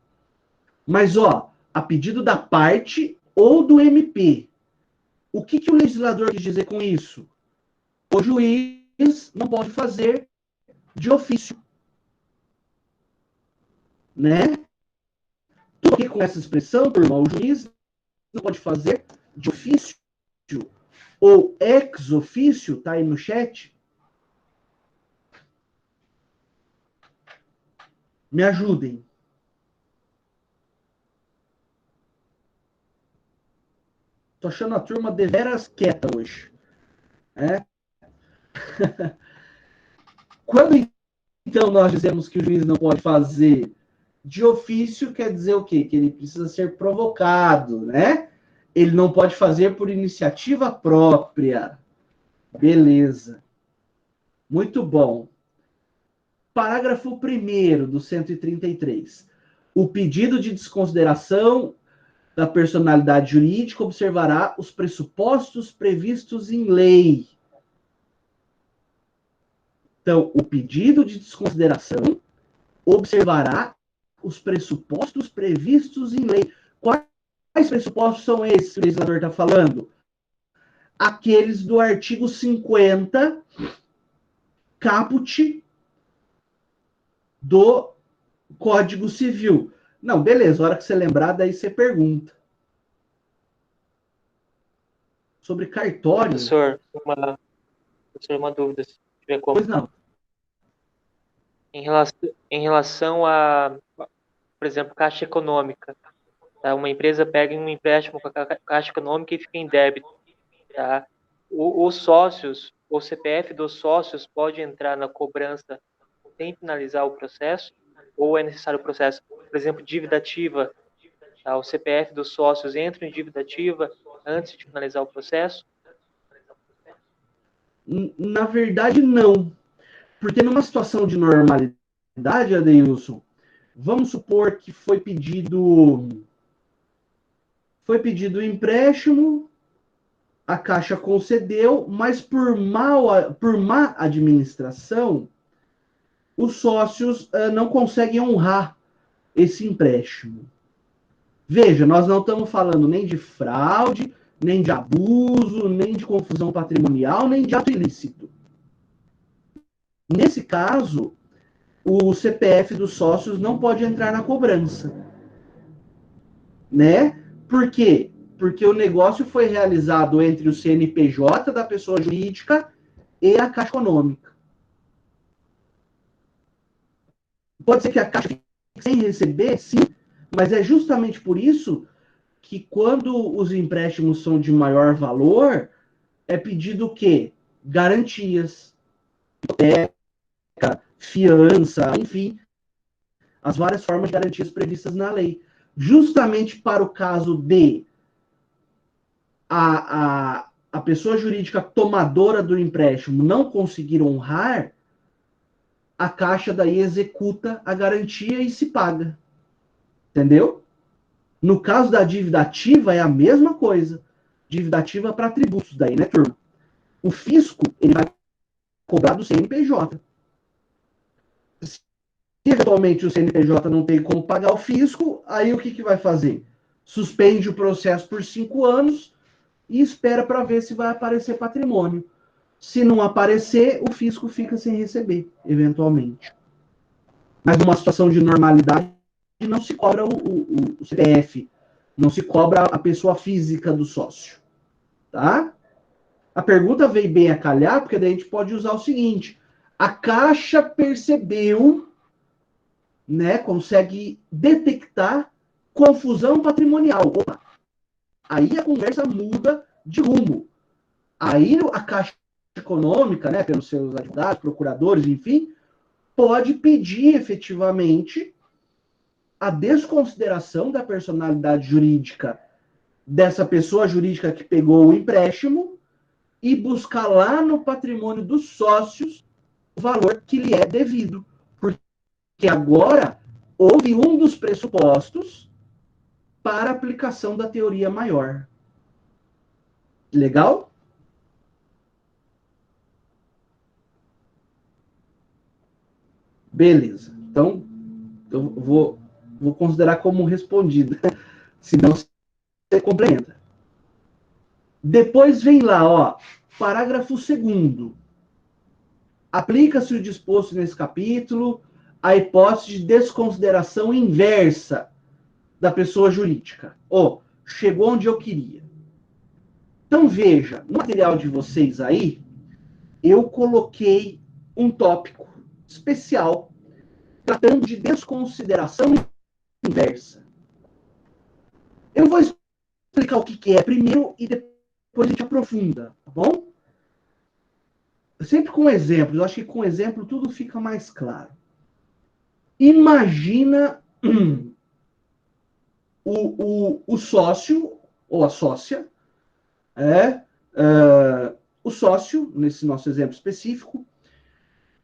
Mas, a pedido da parte ou do MP. O que o legislador quis dizer com isso? O juiz não pode fazer de ofício. né? Estou aqui com essa expressão, turma, o juiz não pode fazer de ofício ou ex ofício, tá aí no chat? Me ajudem. Tô achando a turma deveras quieta hoje. É? Quando, então, nós dizemos que o juiz não pode fazer de ofício, quer dizer o quê? Que ele precisa ser provocado, né? Ele não pode fazer por iniciativa própria. Beleza. Muito bom. Parágrafo 1º do 133. O pedido de desconsideração da personalidade jurídica observará os pressupostos previstos em lei. Então, o pedido de desconsideração observará os pressupostos previstos em lei. Quais pressupostos são esses que o legislador está falando? Aqueles do artigo 50, caput do Código Civil. Não, beleza, a hora que você lembrar, daí você pergunta. Sobre cartório. Professor, uma dúvida, se tiver como. Pois não. Em relação a, por exemplo, Caixa Econômica, tá? Uma empresa pega um empréstimo com a Caixa Econômica e fica em débito, tá? Os sócios, o CPF dos sócios pode entrar na cobrança sem finalizar o processo, ou é necessário o processo? Por exemplo, dívida ativa, tá? O CPF dos sócios entra em dívida ativa antes de finalizar o processo? Na verdade, não. Porque numa situação de normalidade, Adeilson, vamos supor que foi pedido o empréstimo, a Caixa concedeu, mas por má administração, os sócios não conseguem honrar esse empréstimo. Veja, nós não estamos falando nem de fraude, nem de abuso, nem de confusão patrimonial, nem de ato ilícito. Nesse caso, o CPF dos sócios não pode entrar na cobrança, né? Por quê? Porque o negócio foi realizado entre o CNPJ da pessoa jurídica e a Caixa Econômica. Pode ser que a Caixa fique sem receber, sim, mas é justamente por isso que quando os empréstimos são de maior valor, é pedido o quê? Garantias, fiança, enfim, as várias formas de garantias previstas na lei. Justamente para o caso de a pessoa jurídica tomadora do empréstimo não conseguir honrar, a Caixa daí executa a garantia e se paga. Entendeu? No caso da dívida ativa, é a mesma coisa. Dívida ativa para tributos daí, né, turma? O fisco, ele vai cobrar do CNPJ. Se eventualmente o CNPJ não tem como pagar o fisco, aí o que vai fazer? Suspende o processo por 5 anos e espera para ver se vai aparecer patrimônio. Se não aparecer, o fisco fica sem receber, eventualmente. Mas numa situação de normalidade, não se cobra o CPF, não se cobra a pessoa física do sócio. Tá? A pergunta veio bem a calhar, porque daí a gente pode usar o seguinte: a Caixa percebeu, né, consegue detectar confusão patrimonial. Opa, aí a conversa muda de rumo. Aí a Caixa Econômica, né, pelos seus advogados, procuradores, enfim, pode pedir efetivamente a desconsideração da personalidade jurídica dessa pessoa jurídica que pegou o empréstimo e buscar lá no patrimônio dos sócios o valor que lhe é devido. Porque agora houve um dos pressupostos para a aplicação da teoria maior. Legal? Beleza. Então, eu vou considerar como respondida. Senão você complementa. Depois vem lá, ó, parágrafo 2º. Aplica-se o disposto nesse capítulo a hipótese de desconsideração inversa da pessoa jurídica. Chegou onde eu queria. Então, veja, no material de vocês aí, eu coloquei um tópico especial tratando de desconsideração inversa. Eu vou explicar o que é primeiro e depois a gente aprofunda, tá bom? Sempre com exemplos. Eu acho que com exemplo tudo fica mais claro. Imagina o sócio ou a sócia, o sócio, nesse nosso exemplo específico,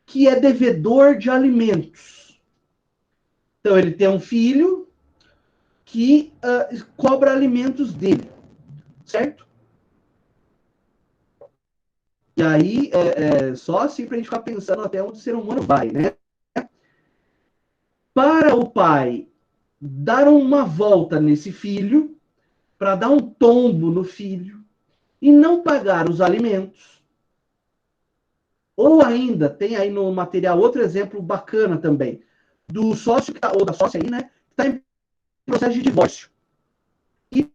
que é devedor de alimentos. Então, ele tem um filho que cobra alimentos dele, certo? E aí, só assim para a gente ficar pensando até onde o ser humano vai, né? Para o pai dar uma volta nesse filho, para dar um tombo no filho, e não pagar os alimentos. Ou ainda, tem aí no material outro exemplo bacana também, do sócio, ou da sócia aí, né? Que está em processo de divórcio. E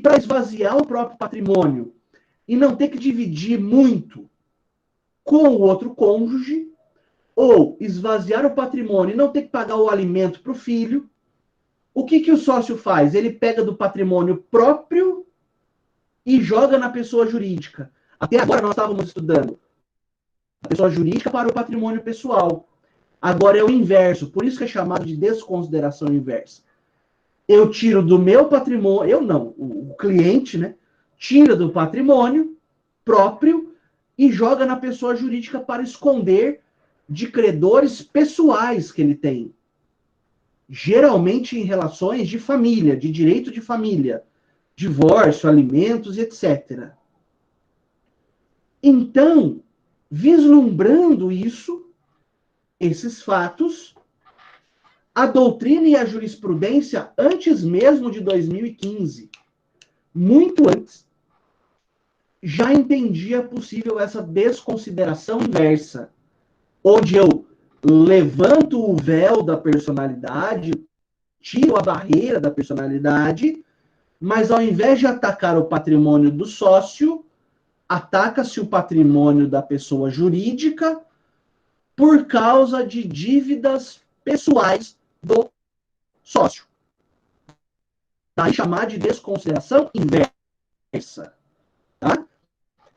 para esvaziar o próprio patrimônio e não ter que dividir muito com o outro cônjuge, ou esvaziar o patrimônio e não ter que pagar o alimento para o filho, o que o sócio faz? Ele pega do patrimônio próprio e joga na pessoa jurídica. Até agora nós estávamos estudando a pessoa jurídica para o patrimônio pessoal. Agora é o inverso, por isso que é chamado de desconsideração inversa. Eu tiro do meu patrimônio, eu não, o cliente, né? Tira do patrimônio próprio e joga na pessoa jurídica para esconder de credores pessoais que ele tem. Geralmente em relações de família, de direito de família, divórcio, alimentos, etc. Então, vislumbrando isso, esses fatos, a doutrina e a jurisprudência, antes mesmo de 2015, muito antes, já entendia possível essa desconsideração inversa, onde eu levanto o véu da personalidade, tiro a barreira da personalidade, mas ao invés de atacar o patrimônio do sócio, ataca-se o patrimônio da pessoa jurídica por causa de dívidas pessoais do sócio. Daí chamar de desconsideração inversa. Tá?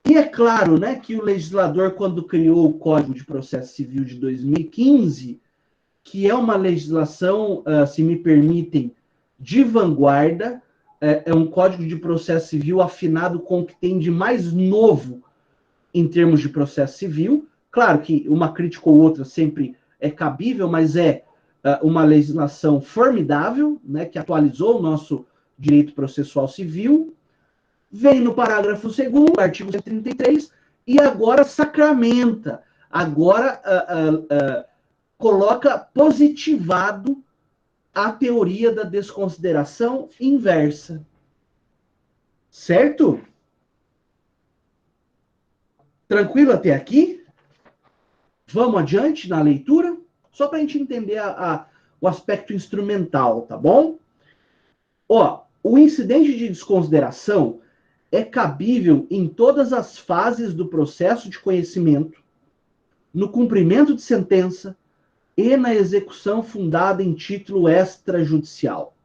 E é claro, né, que o legislador, quando criou o Código de Processo Civil de 2015, que é uma legislação, se me permitem, de vanguarda, é um Código de Processo Civil afinado com o que tem de mais novo em termos de processo civil. Claro que uma crítica ou outra sempre é cabível, mas é uma legislação formidável, né, que atualizou o nosso direito processual civil. Vem no parágrafo 2º, artigo 133, e agora sacramenta, agora coloca positivado a teoria da desconsideração inversa. Certo? Tranquilo até aqui? Vamos adiante na leitura? Só para a gente entender o aspecto instrumental, tá bom? O incidente de desconsideração é cabível em todas as fases do processo de conhecimento, no cumprimento de sentença e na execução fundada em título extrajudicial.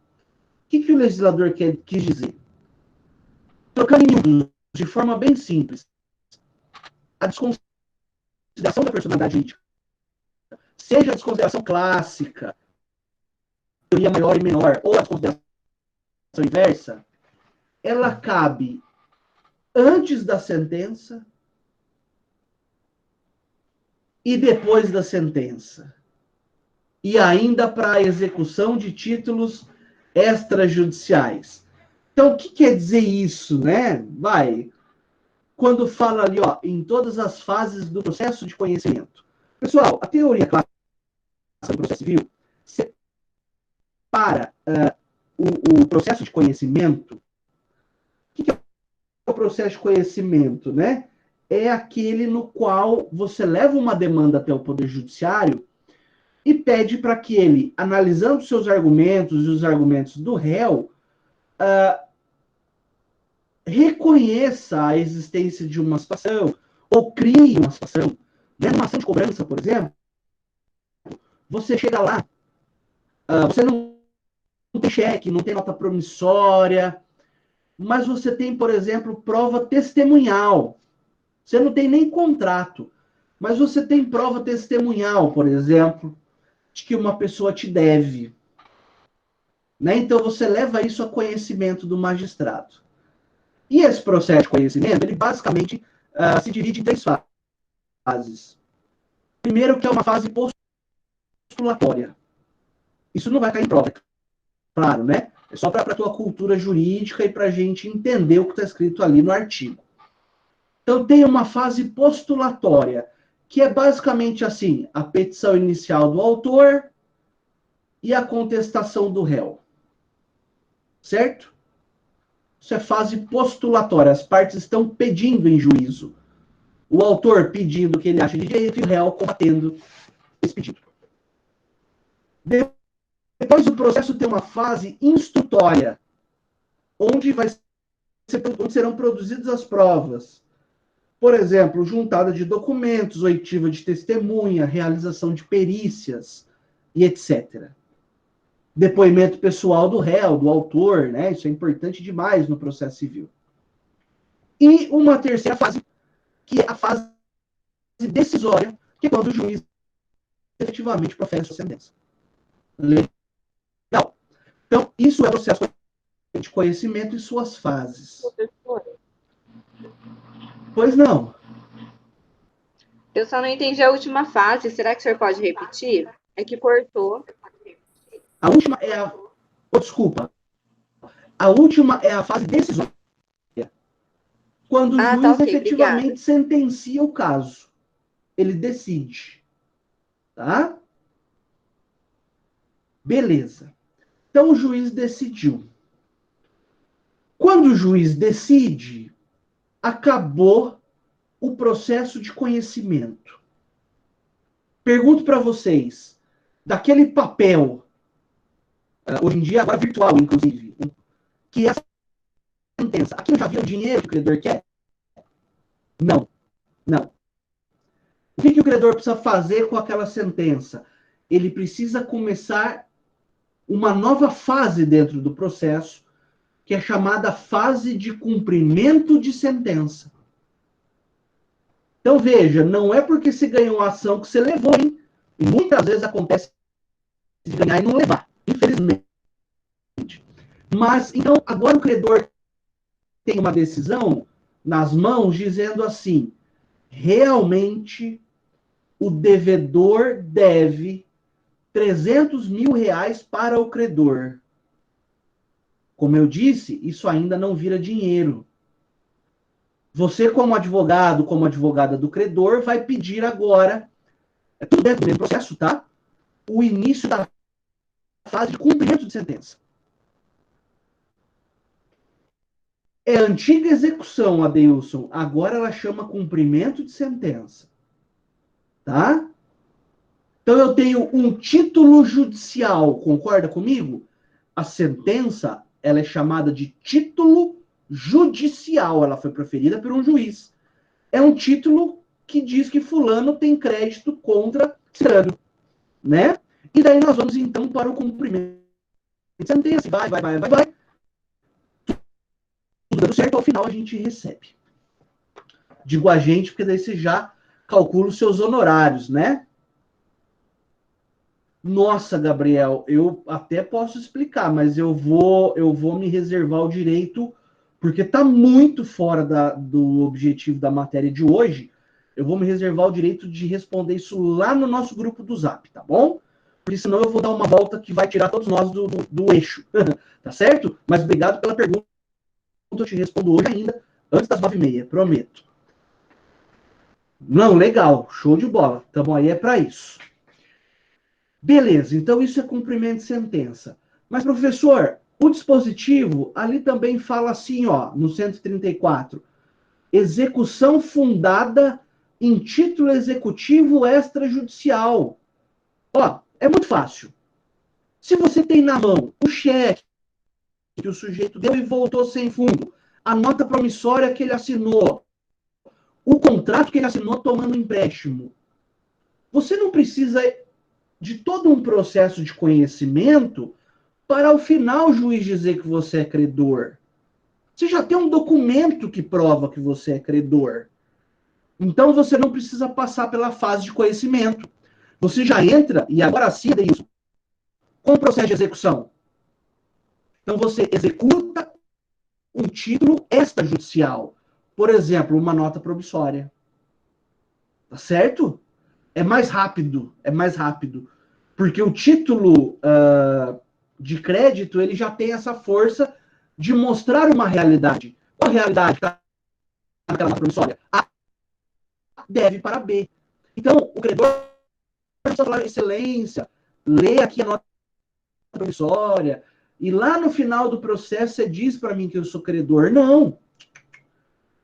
O que o legislador quis dizer? Trocando em miúdos, de forma bem simples, a desconsideração da personalidade jurídica, seja a desconsideração clássica, teoria maior e menor, ou a desconsideração inversa, ela cabe antes da sentença e depois da sentença. E ainda para a execução de títulos extrajudiciais. Então, o que quer dizer isso, né? Quando fala ali, em todas as fases do processo de conhecimento. Pessoal, a teoria clássica do processo civil separa o processo de conhecimento. O que é o processo de conhecimento, né? É aquele no qual você leva uma demanda até o Poder Judiciário e pede para que ele, analisando seus argumentos e os argumentos do réu, reconheça a existência de uma situação ou crie uma situação. Numa ação de cobrança, por exemplo, você chega lá, você não tem cheque, não tem nota promissória, mas você tem, por exemplo, prova testemunhal. Você não tem nem contrato, mas você tem prova testemunhal, por exemplo, de que uma pessoa te deve. Né? Então, você leva isso a conhecimento do magistrado. E esse processo de conhecimento, ele basicamente se divide em 3 fases. Primeiro, que é uma fase postulatória. Isso não vai cair em prova, claro, né? É só para a tua cultura jurídica e para a gente entender o que está escrito ali no artigo. Então, tem uma fase postulatória, que é basicamente assim, a petição inicial do autor e a contestação do réu. Certo? Isso é fase postulatória. As partes estão pedindo em juízo. O autor pedindo o que ele acha de direito e o réu combatendo esse pedido. Depois o processo tem uma fase instrutória, onde serão produzidas as provas. Por exemplo, juntada de documentos, oitiva de testemunha, realização de perícias e etc. Depoimento pessoal do réu, do autor, né? Isso é importante demais no processo civil. E uma terceira fase, que é a fase decisória, que é quando o juiz efetivamente profere a sentença. Legal. Então, isso é o processo de conhecimento e suas fases. Pois não. Eu só não entendi a última fase. Será que o senhor pode repetir? É que cortou. A última é a... Oh, desculpa. A última é a fase decisória. Quando o juiz efetivamente obrigada. Sentencia o caso. Ele decide. Tá? Beleza. Então, o juiz decidiu. Quando o juiz decide, acabou o processo de conhecimento. Pergunto para vocês, daquele papel, hoje em dia, agora virtual, inclusive, que é a sentença, aqui já viu o dinheiro que o credor quer? Não. Não. O que o credor precisa fazer com aquela sentença? Ele precisa começar uma nova fase dentro do processo, que é chamada fase de cumprimento de sentença. Então, veja, não é porque você ganhou uma ação que você levou, hein? E muitas vezes acontece de ganhar e não levar, infelizmente. Mas, então, agora o credor tem uma decisão nas mãos dizendo assim, realmente o devedor deve 300 mil reais para o credor. Como eu disse, isso ainda não vira dinheiro. Você, como advogado, como advogada do credor, vai pedir agora, tudo dentro do processo, tá? O início da fase de cumprimento de sentença. É a antiga execução, Adeilson. Agora ela chama cumprimento de sentença. Tá? Então eu tenho um título judicial, concorda comigo? A sentença, ela é chamada de título judicial. Ela foi proferida por um juiz. É um título que diz que fulano tem crédito contra ciclano, né? E daí nós vamos então para o cumprimento de sentença. Vai. Tudo dando certo, ao final a gente recebe. Digo a gente, porque daí você já calcula os seus honorários, né? Nossa, Gabriel, eu até posso explicar, mas eu vou me reservar o direito, porque está muito fora do objetivo da matéria de hoje. Eu vou me reservar o direito de responder isso lá no nosso grupo do Zap, tá bom? Porque senão eu vou dar uma volta que vai tirar todos nós do eixo, tá certo? Mas obrigado pela pergunta, eu te respondo hoje ainda, antes das 9h30, prometo. Não, legal, show de bola, estamos aí, é para isso. Beleza, então isso é cumprimento de sentença. Mas, professor, o dispositivo ali também fala assim, ó, no 134, execução fundada em título executivo extrajudicial. Ó, É muito fácil. Se você tem na mão o cheque que o sujeito deu e voltou sem fundo, a nota promissória que ele assinou, o contrato que ele assinou tomando empréstimo, você não precisa de todo um processo de conhecimento para ao final o juiz dizer que você é credor. Você já tem um documento que prova que você é credor. Então você não precisa passar pela fase de conhecimento. Você já entra, e agora sim, isso, com o processo de execução. Então você executa um título extrajudicial. Por exemplo, uma nota promissória. Tá certo? É mais rápido. É mais rápido. Porque o título de crédito, ele já tem essa força de mostrar uma realidade. Qual a realidade que está naquela nota promissória? A deve para B. Então, o credor precisa falar excelência, lê aqui a nota promissória, e lá no final do processo você diz para mim que eu sou credor. Não.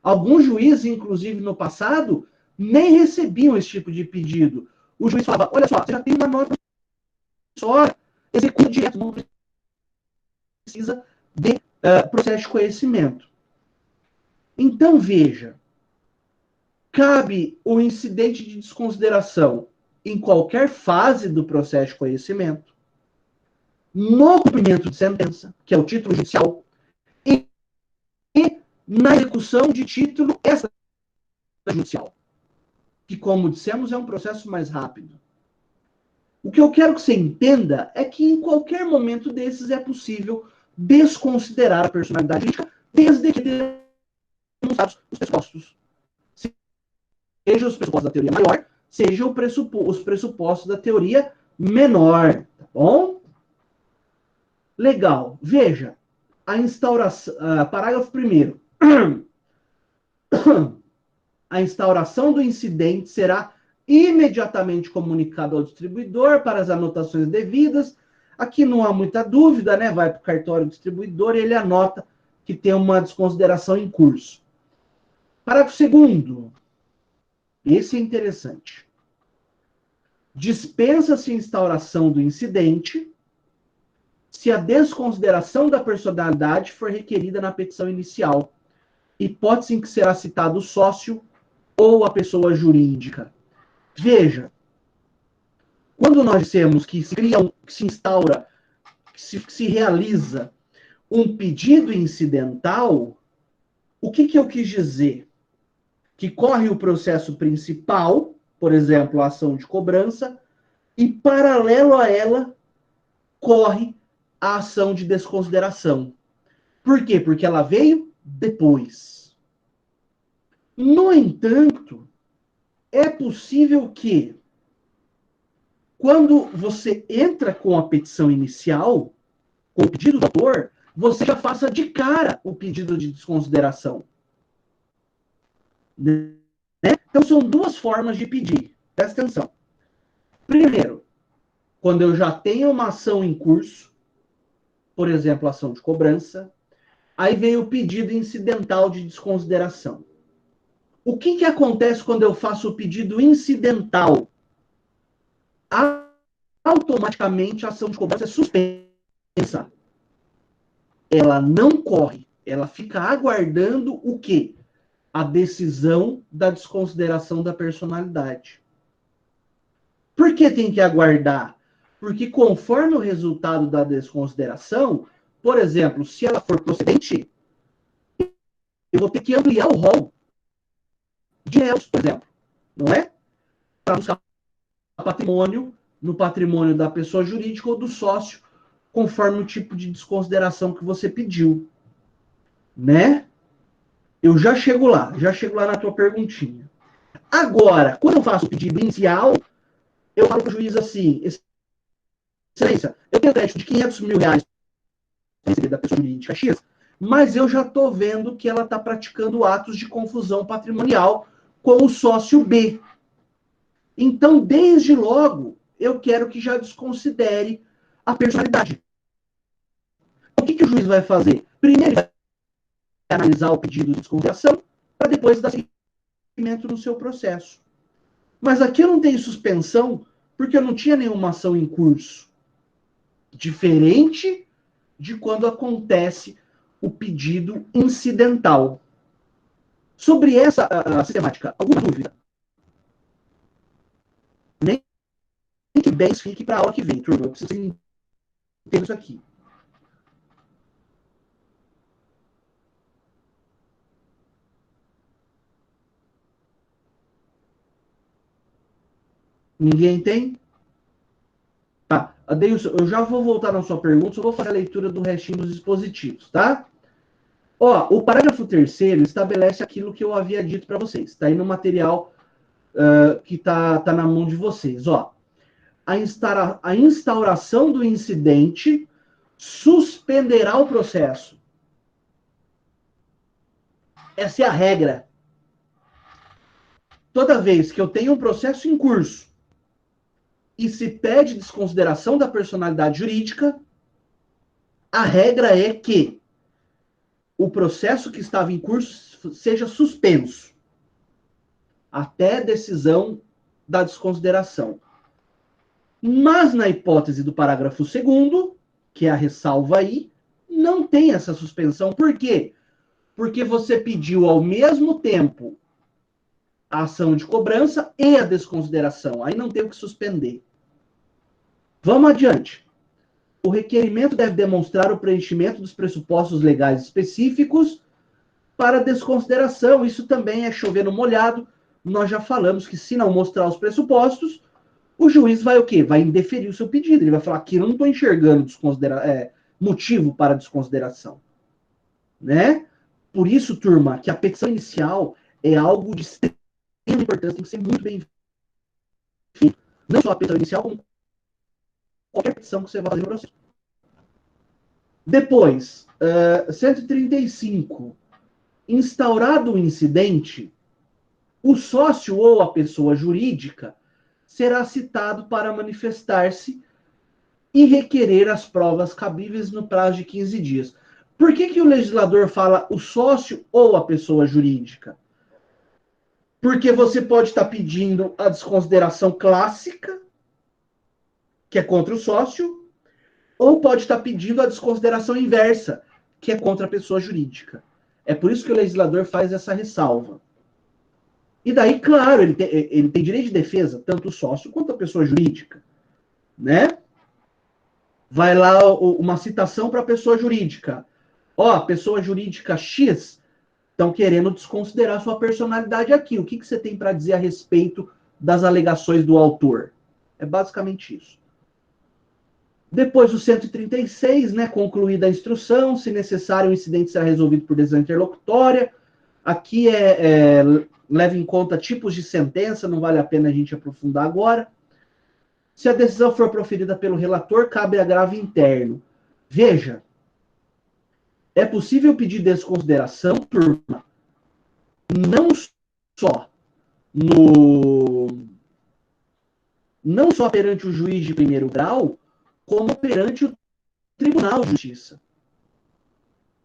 Alguns juízes, inclusive no passado, nem recebiam esse tipo de pedido. O juiz falava, olha só, você já tem uma nota promissória, executa direto, não precisa de processo de conhecimento. Então, veja, cabe o incidente de desconsideração em qualquer fase do processo de conhecimento, no cumprimento de sentença, que é o título judicial, e na execução de título extrajudicial, que, como dissemos, é um processo mais rápido. O que eu quero que você entenda é que em qualquer momento desses é possível desconsiderar a personalidade jurídica, desde que demonstrados os pressupostos. Seja os pressupostos da teoria maior, seja os pressupostos da teoria menor. Tá bom? Legal. Veja, a instauração, parágrafo 1º. A instauração do incidente será imediatamente comunicada ao distribuidor para as anotações devidas. Aqui não há muita dúvida, né? Vai para o cartório do distribuidor e ele anota que tem uma desconsideração em curso. Parágrafo 2º. Esse é interessante. Dispensa-se a instauração do incidente se a desconsideração da personalidade for requerida na petição inicial, hipótese em que será citado o sócio ou a pessoa jurídica. Veja, quando nós dissemos que se cria, que se instaura, que se realiza um pedido incidental, o que eu quis dizer? Que corre o processo principal, por exemplo, a ação de cobrança, e paralelo a ela corre a ação de desconsideração. Por quê? Porque ela veio depois. No entanto, é possível que, quando você entra com a petição inicial, com o pedido do autor, você já faça de cara o pedido de desconsideração. Né? Então, são duas formas de pedir. Presta atenção. Primeiro, quando eu já tenho uma ação em curso, por exemplo, ação de cobrança, aí vem o pedido incidental de desconsideração. O que acontece quando eu faço o pedido incidental? Automaticamente a ação de cobrança é suspensa. Ela não corre. Ela fica aguardando o quê? A decisão da desconsideração da personalidade. Por que tem que aguardar? Porque conforme o resultado da desconsideração, por exemplo, se ela for procedente, eu vou ter que ampliar o rol de réus, por exemplo. Não é? Para buscar patrimônio no patrimônio da pessoa jurídica ou do sócio, conforme o tipo de desconsideração que você pediu. Né? Eu já chego lá na tua perguntinha. Agora, quando eu faço o pedido inicial, eu falo para o juiz assim, excelência, eu tenho crédito de 500 mil reais da pessoa jurídica X, mas eu já estou vendo que ela está praticando atos de confusão patrimonial com o sócio B. Então, desde logo, eu quero que já desconsidere a personalidade. O que o juiz vai fazer? Primeiro, ele vai analisar o pedido de desconsideração, para depois dar seguimento no seu processo. Mas aqui eu não tenho suspensão Porque eu não tinha nenhuma ação em curso. Diferente de quando acontece o pedido incidental. Sobre essa sistemática, alguma dúvida? Nem que bens fique para a aula que vem, turma. Eu preciso entender isso aqui. Ninguém tem? Tá. Adeilson, eu já vou voltar na sua pergunta, só vou fazer a leitura do restinho dos dispositivos, tá? Ó, o parágrafo 3º estabelece aquilo que eu havia dito para vocês. Está aí no material que está na mão de vocês. Ó, a instauração do incidente suspenderá o processo. Essa é a regra. Toda vez que eu tenho um processo em curso e se pede desconsideração da personalidade jurídica, a regra é que o processo que estava em curso seja suspenso até decisão da desconsideração. Mas na hipótese do parágrafo 2º, que é a ressalva aí, não tem essa suspensão. Por quê? Porque você pediu ao mesmo tempo a ação de cobrança e a desconsideração. Aí não tem o que suspender. Vamos adiante. O requerimento deve demonstrar o preenchimento dos pressupostos legais específicos para desconsideração. Isso também é chover no molhado. Nós já falamos que se não mostrar os pressupostos, o juiz vai o quê? Vai indeferir o seu pedido. Ele vai falar que eu não estou enxergando motivo para desconsideração. Né? Por isso, turma, que a petição inicial é algo de extrema importância, tem que ser muito bem feito. Não só a petição inicial, como qualquer petição que você vai fazer no processo. Depois, 135. Instaurado o incidente, o sócio ou a pessoa jurídica será citado para manifestar-se e requerer as provas cabíveis no prazo de 15 dias. Por que o legislador fala o sócio ou a pessoa jurídica? Porque você pode estar pedindo a desconsideração clássica, que é contra o sócio, ou pode estar pedindo a desconsideração inversa, que é contra a pessoa jurídica. É por isso que o legislador faz essa ressalva. E daí, claro, ele tem direito de defesa, tanto o sócio quanto a pessoa jurídica. Né? Vai lá uma citação para a pessoa jurídica. Ó, a pessoa jurídica X estão querendo desconsiderar sua personalidade aqui. O que você tem para dizer a respeito das alegações do autor? É basicamente isso. Depois do 136, né, concluída a instrução, se necessário, o incidente será resolvido por decisão interlocutória. Aqui leva em conta tipos de sentença, não vale a pena a gente aprofundar agora. Se a decisão for proferida pelo relator, cabe agravo interno. Veja, é possível pedir desconsideração, turma, não só perante o juiz de primeiro grau, como perante o Tribunal de Justiça.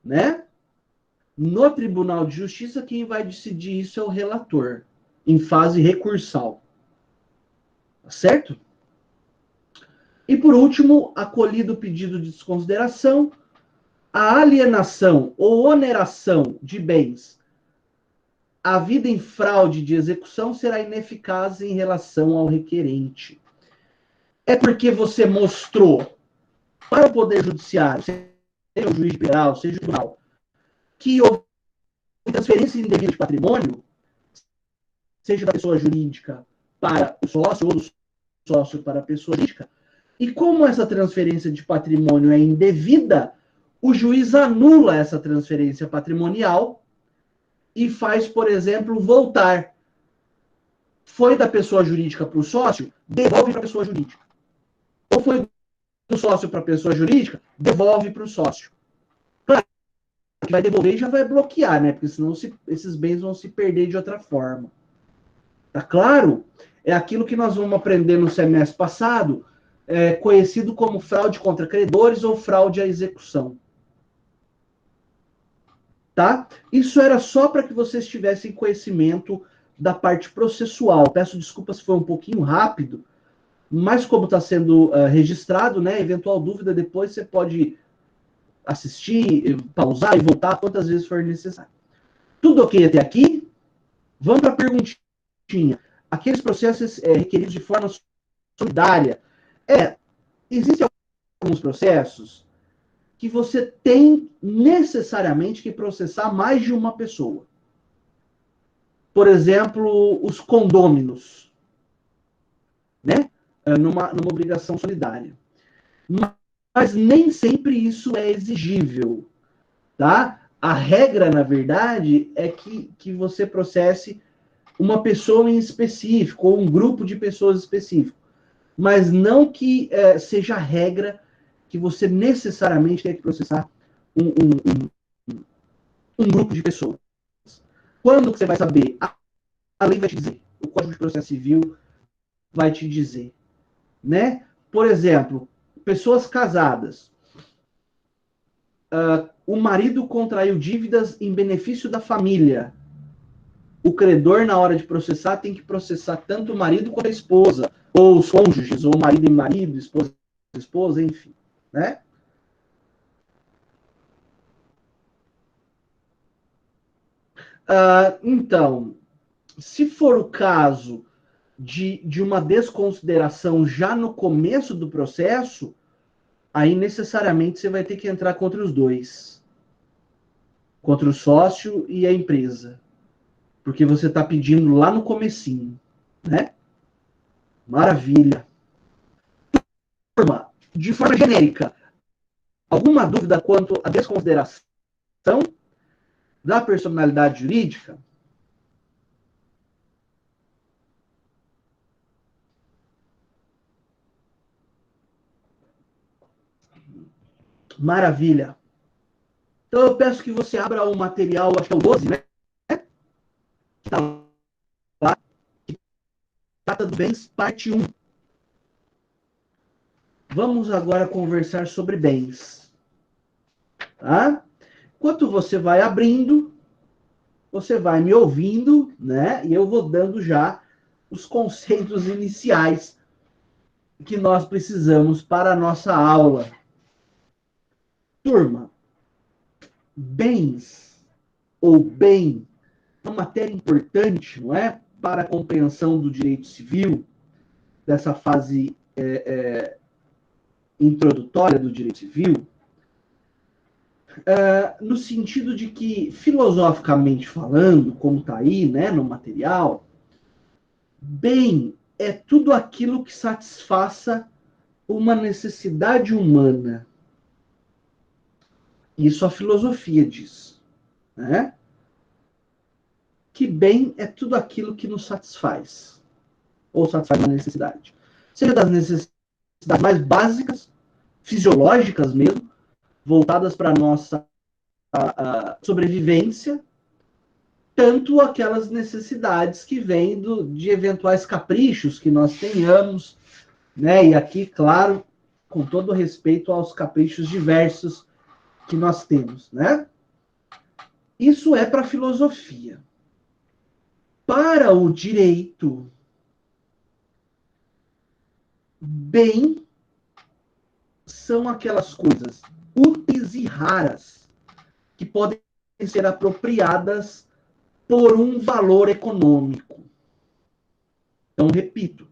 Né? No Tribunal de Justiça, quem vai decidir isso é o relator, em fase recursal. Tá certo? E, por último, acolhido o pedido de desconsideração, a alienação ou oneração de bens havida em fraude de execução será ineficaz em relação ao requerente. É porque você mostrou para o Poder Judiciário, seja o juiz geral, seja o tribunal, que houve transferência indevida de patrimônio, seja da pessoa jurídica para o sócio ou do sócio para a pessoa jurídica, e como essa transferência de patrimônio é indevida, o juiz anula essa transferência patrimonial e faz, por exemplo, voltar. Foi da pessoa jurídica para o sócio, devolve para a pessoa jurídica. Ou foi do sócio para a pessoa jurídica, devolve para o sócio. Claro que vai devolver e já vai bloquear, né? Porque senão esses bens vão se perder de outra forma. Tá claro? É aquilo que nós vamos aprender no semestre passado, conhecido como fraude contra credores ou fraude à execução. Tá? Isso era só para que vocês tivessem conhecimento da parte processual. Peço desculpas se foi um pouquinho rápido, mas como está sendo registrado, né, eventual dúvida, depois você pode assistir, pausar e voltar quantas vezes for necessário. Tudo ok até aqui? Vamos para a perguntinha. Aqueles processos requeridos de forma solidária. Existem alguns processos que você tem necessariamente que processar mais de uma pessoa. Por exemplo, os condôminos, né? Numa obrigação solidária. Mas nem sempre isso é exigível, tá? A regra, na verdade, é que você processe uma pessoa em específico, ou um grupo de pessoas específico. Mas não que seja a regra que você necessariamente tem que processar um grupo de pessoas. Quando que você vai saber? A lei vai te dizer. O Código de Processo Civil vai te dizer, né? Por exemplo, pessoas casadas. O marido contraiu dívidas em benefício da família. O credor, na hora de processar, tem que processar tanto o marido quanto a esposa, ou os cônjuges, ou marido e marido, esposa e esposa, enfim, né? Então, se for o caso de uma desconsideração já no começo do processo, aí necessariamente você vai ter que entrar contra os dois. Contra o sócio e a empresa. Porque você está pedindo lá no comecinho, né? Maravilha. Turma, de forma genérica, alguma dúvida quanto à desconsideração da personalidade jurídica? Maravilha. Então eu peço que você abra o material, acho que é o 12, né? Que está lá. Que trata dos bens, parte 1. Vamos agora conversar sobre bens. Tá? Enquanto você vai abrindo, você vai me ouvindo, né? E eu vou dando já os conceitos iniciais que nós precisamos para a nossa aula. Turma, bens ou bem é uma matéria importante, não é? Para a compreensão do direito civil, dessa fase introdutória do direito civil, no sentido de que, filosoficamente falando, como está aí, né, no material, bem é tudo aquilo que satisfaça uma necessidade humana. Isso a filosofia diz, né? Que bem é tudo aquilo que nos satisfaz, ou satisfaz uma necessidade. Seja das necessidades mais básicas, fisiológicas mesmo, voltadas para a nossa sobrevivência, tanto aquelas necessidades que vêm de eventuais caprichos que nós tenhamos, né? E aqui, claro, com todo respeito aos caprichos diversos que nós temos, né? Isso é para a filosofia. Para o direito, bem são aquelas coisas úteis e raras que podem ser apropriadas por um valor econômico. Então, repito,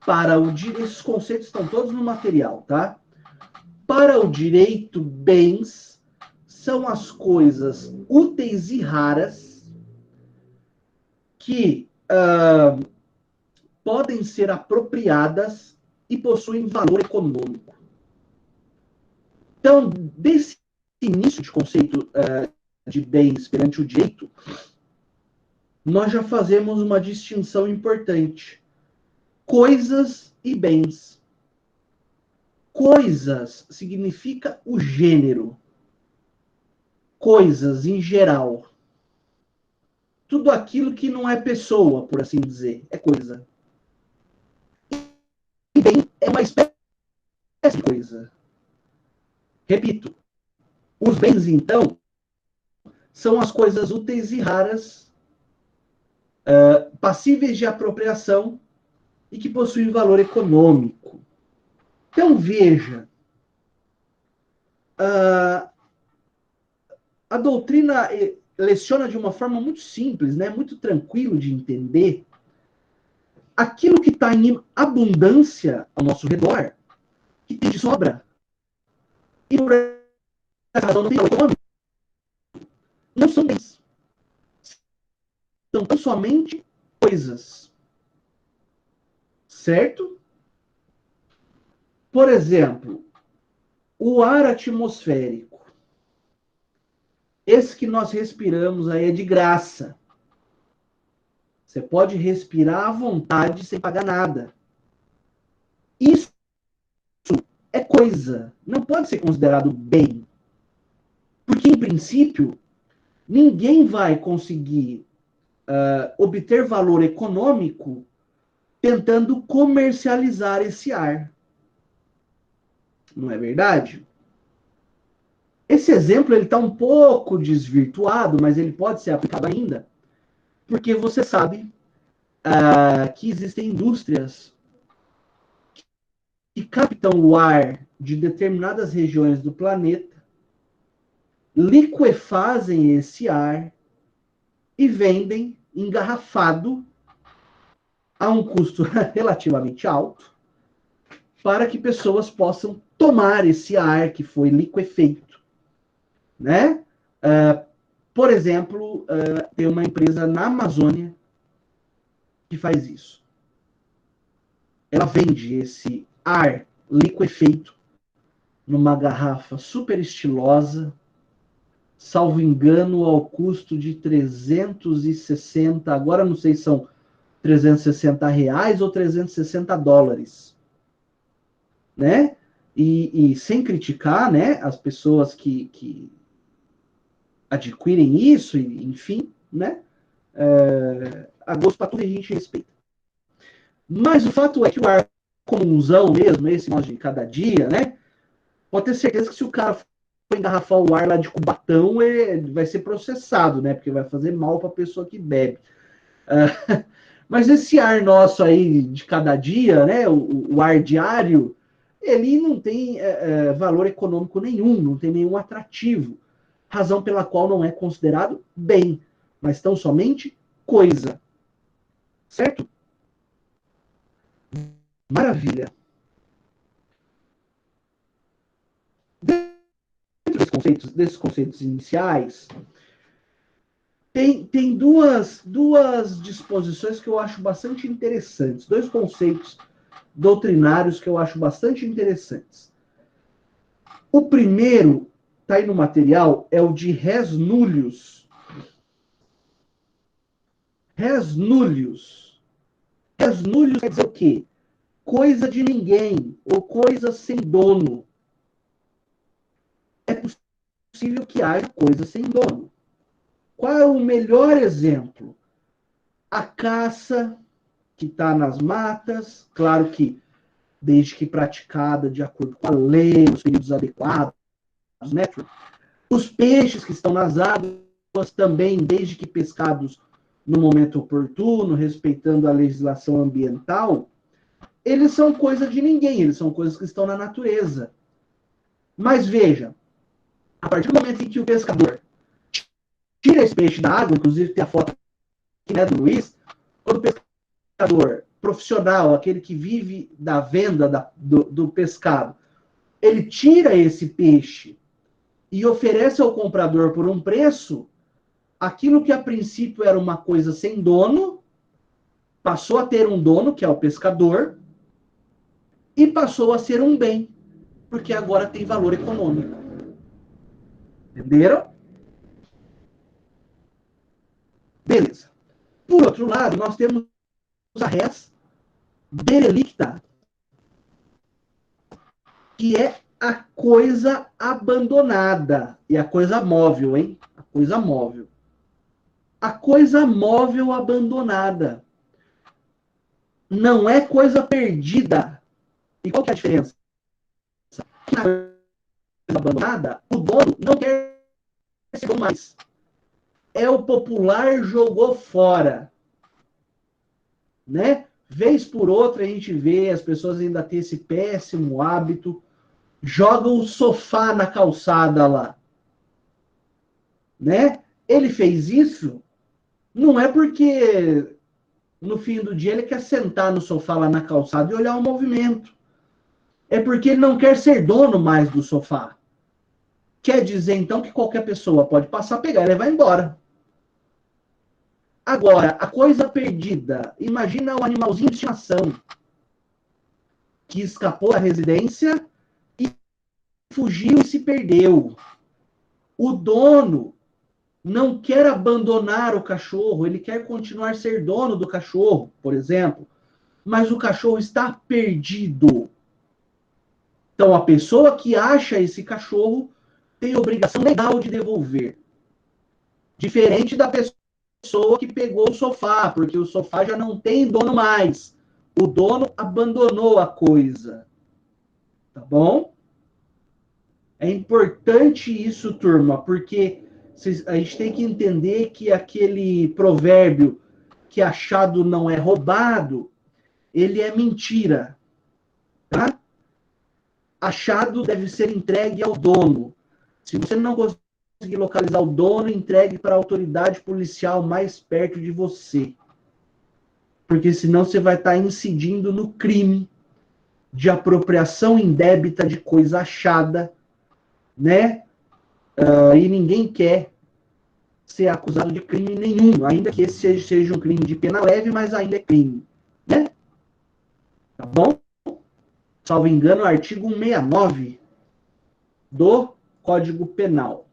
para o direito, esses conceitos estão todos no material, tá? Para o direito, bens são as coisas úteis e raras que podem ser apropriadas e possuem valor econômico. Então, desse início de conceito de bens perante o direito, nós já fazemos uma distinção importante. Coisas e bens. Coisas significa o gênero. Coisas em geral. Tudo aquilo que não é pessoa, por assim dizer, é coisa. E bem é uma espécie de coisa. Repito, os bens, então, são as coisas úteis e raras, passíveis de apropriação e que possuem valor econômico. Então, veja, a doutrina leciona de uma forma muito simples, né? Muito tranquilo de entender. Aquilo que está em abundância ao nosso redor, que tem de sobra, e por essa razão não tem valor econômico, não são bens. São tão somente coisas. Certo? Por exemplo, o ar atmosférico. Esse que nós respiramos aí é de graça. Você pode respirar à vontade sem pagar nada. Isso é coisa. Não pode ser considerado bem. Porque, em princípio, ninguém vai conseguir obter valor econômico tentando comercializar esse ar. Não é verdade? Esse exemplo ele está um pouco desvirtuado, mas ele pode ser aplicado ainda, porque você sabe que existem indústrias que captam o ar de determinadas regiões do planeta, liquefazem esse ar e vendem engarrafado a um custo relativamente alto para que pessoas possam tomar esse ar que foi liquefeito, né? Por exemplo, tem uma empresa na Amazônia que faz isso. Ela vende esse ar liquefeito numa garrafa super estilosa, salvo engano, ao custo de 360, agora não sei se são 360 reais ou 360 dólares, né? E sem criticar, né, as pessoas que adquirem isso, enfim, né? A gosto para tudo a gente respeita. Mas o fato é que o ar comunzão mesmo, esse nosso de cada dia, né? Pode ter certeza que se o cara for engarrafar o ar lá de Cubatão, ele vai ser processado, né? Porque vai fazer mal para a pessoa que bebe. Mas esse ar nosso aí de cada dia, né? O ar diário, ele não tem valor econômico nenhum, não tem nenhum atrativo. Razão pela qual não é considerado bem, mas tão somente coisa. Certo? Maravilha. Desses conceitos iniciais, tem duas disposições que eu acho bastante interessantes, dois conceitos doutrinários que eu acho bastante interessantes. O primeiro, está aí no material, é o de res nullius. Res nullius. Res nullius quer dizer o quê? Coisa de ninguém, ou coisa sem dono. É possível que haja coisa sem dono. Qual é o melhor exemplo? A caça que está nas matas, claro que desde que praticada de acordo com a lei, nos períodos adequados, né? Os peixes que estão nas águas também, desde que pescados no momento oportuno, respeitando a legislação ambiental, eles são coisa de ninguém, eles são coisas que estão na natureza. Mas veja, a partir do momento em que o pescador tira esse peixe da água, inclusive tem a foto aqui, né, do Luiz, quando o pescador profissional, aquele que vive da venda do pescado, ele tira esse peixe e oferece ao comprador por um preço, aquilo que a princípio era uma coisa sem dono, passou a ter um dono, que é o pescador, e passou a ser um bem, porque agora tem valor econômico. Entenderam? Beleza. Por outro lado, nós temos a res derelicta, que é a coisa abandonada. E a coisa móvel, hein? A coisa móvel. A coisa móvel abandonada. Não é coisa perdida. E qual que é a diferença? Na coisa abandonada, o dono não quer ser dono mais. É o popular jogou fora. Né? Vez por outra a gente vê as pessoas ainda têm esse péssimo hábito, jogam o sofá na calçada lá. Né? Ele fez isso, não é porque no fim do dia ele quer sentar no sofá lá na calçada e olhar o movimento. É porque ele não quer ser dono mais do sofá. Quer dizer, então, que qualquer pessoa pode passar, pegar e levar embora. Agora, a coisa perdida. Imagina um animalzinho de estimação que escapou da residência e fugiu e se perdeu. O dono não quer abandonar o cachorro, ele quer continuar a ser dono do cachorro, por exemplo, mas o cachorro está perdido. Então, a pessoa que acha esse cachorro tem obrigação legal de devolver. Diferente da pessoa que pegou o sofá, porque o sofá já não tem dono mais. O dono abandonou a coisa. Tá bom? É importante isso, turma, porque a gente tem que entender que aquele provérbio que achado não é roubado, ele é mentira. Tá? Achado deve ser entregue ao dono. Se você não conseguir localizar o dono, entregue para a autoridade policial mais perto de você. Porque senão você vai estar incidindo no crime de apropriação indébita de coisa achada, né? E ninguém quer ser acusado de crime nenhum, ainda que esse seja um crime de pena leve, mas ainda é crime, né? Tá bom? Salvo engano, o artigo 169 do Código Penal.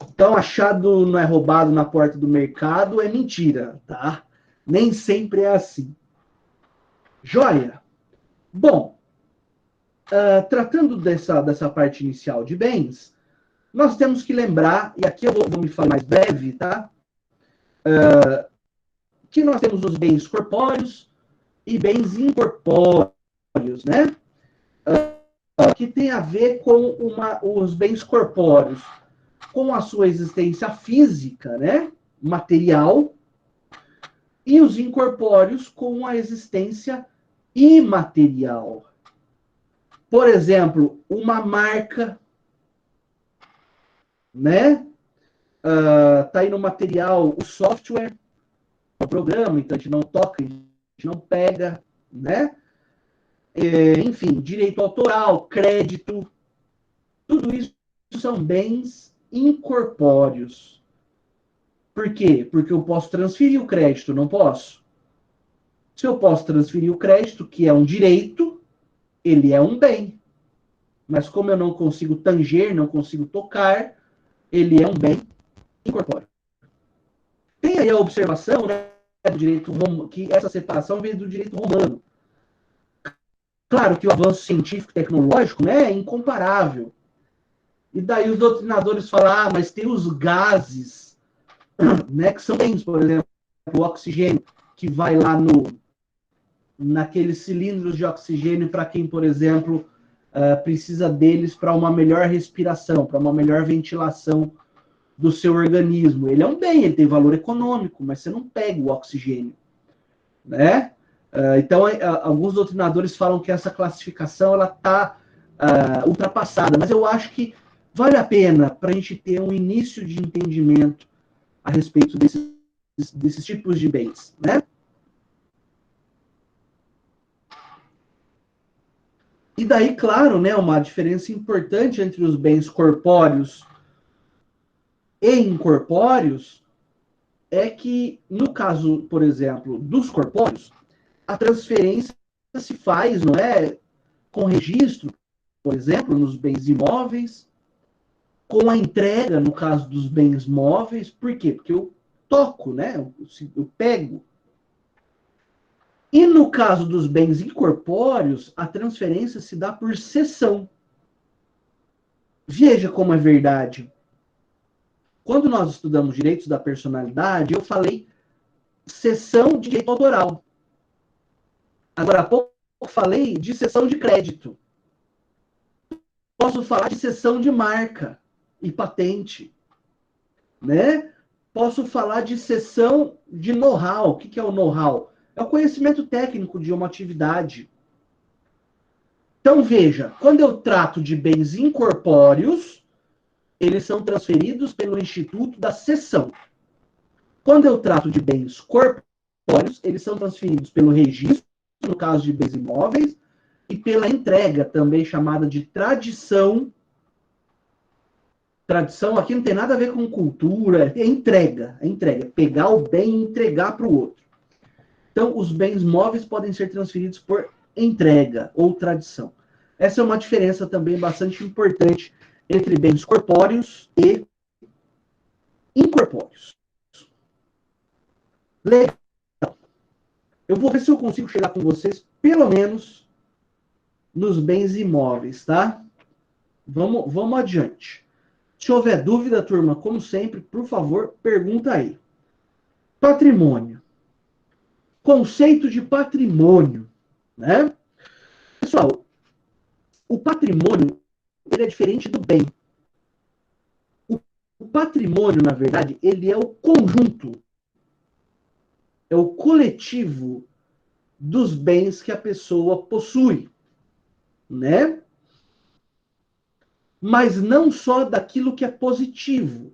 Então, achado não é roubado na porta do mercado é mentira, tá? Nem sempre é assim. Joia? Bom, tratando dessa parte inicial de bens, nós temos que lembrar, e aqui eu vou me falar mais breve, tá? Que nós temos os bens corpóreos e bens incorpóreos, né? Que tem a ver com os bens corpóreos, com a sua existência física, né? Material, e os incorpóreos com a existência imaterial. Por exemplo, uma marca, né? Tá aí no material o software, o programa, então a gente não toca, a gente não pega, né? Enfim, direito autoral, crédito, tudo isso são bens incorpóreos. Por quê? Porque eu posso transferir o crédito, não posso? Se eu posso transferir o crédito, que é um direito, ele é um bem. Mas como eu não consigo tanger, não consigo tocar, ele é um bem incorpóreo. Tem aí a observação, né, do direito romano, que essa separação vem do direito romano. Claro que o avanço científico e tecnológico, né, é incomparável. E daí os doutrinadores falam, mas tem os gases, né, que são bens, por exemplo, o oxigênio, que vai lá naqueles cilindros de oxigênio para quem, por exemplo, precisa deles para uma melhor respiração, para uma melhor ventilação do seu organismo. Ele é um bem, ele tem valor econômico, mas você não pega o oxigênio, né? Então, alguns doutrinadores falam que essa classificação ela está ultrapassada, mas eu acho que vale a pena para a gente ter um início de entendimento a respeito desses tipos de bens, né? E daí, claro, né, uma diferença importante entre os bens corpóreos e incorpóreos é que, no caso, por exemplo, dos corpóreos, a transferência se faz, não é, com registro, por exemplo, nos bens imóveis, com a entrega, no caso dos bens móveis. Por quê? Porque eu toco, né? Eu pego. E no caso dos bens incorpóreos, a transferência se dá por cessão. Veja como é verdade. Quando nós estudamos direitos da personalidade, eu falei cessão de direito autoral. Agora há pouco eu falei de cessão de crédito. Posso falar de cessão de marca e patente, né? Posso falar de cessão de know-how. O que é o know-how? É o conhecimento técnico de uma atividade. Então, veja, quando eu trato de bens incorpóreos, eles são transferidos pelo Instituto da Cessão. Quando eu trato de bens corpóreos, eles são transferidos pelo registro, no caso de bens imóveis, e pela entrega, também chamada de tradição. Tradição aqui não tem nada a ver com cultura, é entrega. É entrega, pegar o bem e entregar para o outro. Então, os bens móveis podem ser transferidos por entrega ou tradição. Essa é uma diferença também bastante importante entre bens corpóreos e incorpóreos. Legal. Eu vou ver se eu consigo chegar com vocês, pelo menos, nos bens imóveis, tá? Vamos adiante. Se houver dúvida, turma, como sempre, por favor, pergunta aí. Patrimônio. Conceito de patrimônio, né? Pessoal, o patrimônio ele é diferente do bem. O patrimônio, na verdade, ele é o conjunto, é o coletivo dos bens que a pessoa possui, né? Mas não só daquilo que é positivo.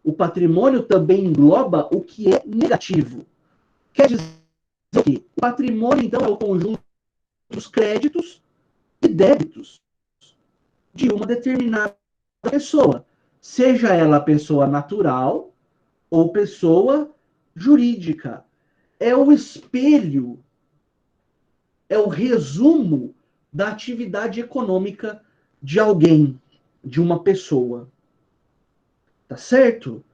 O patrimônio também engloba o que é negativo. Quer dizer que o patrimônio, então, é o conjunto dos créditos e débitos de uma determinada pessoa, seja ela pessoa natural ou pessoa jurídica. É o espelho, é o resumo da atividade econômica de alguém, de uma pessoa. Tá certo?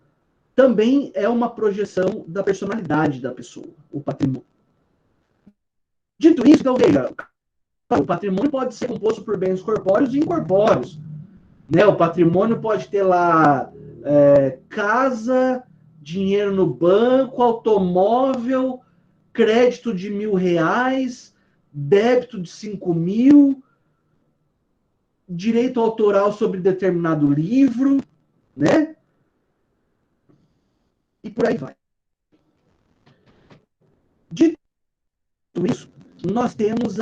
Também é uma projeção da personalidade da pessoa, o patrimônio. Dito isso, então veja, o patrimônio pode ser composto por bens corpóreos e incorpóreos. Né? O patrimônio pode ter lá casa, dinheiro no banco, automóvel, crédito de R$ 1.000, débito de 5.000, direito autoral sobre determinado livro, né? E por aí vai. Dito isso, nós temos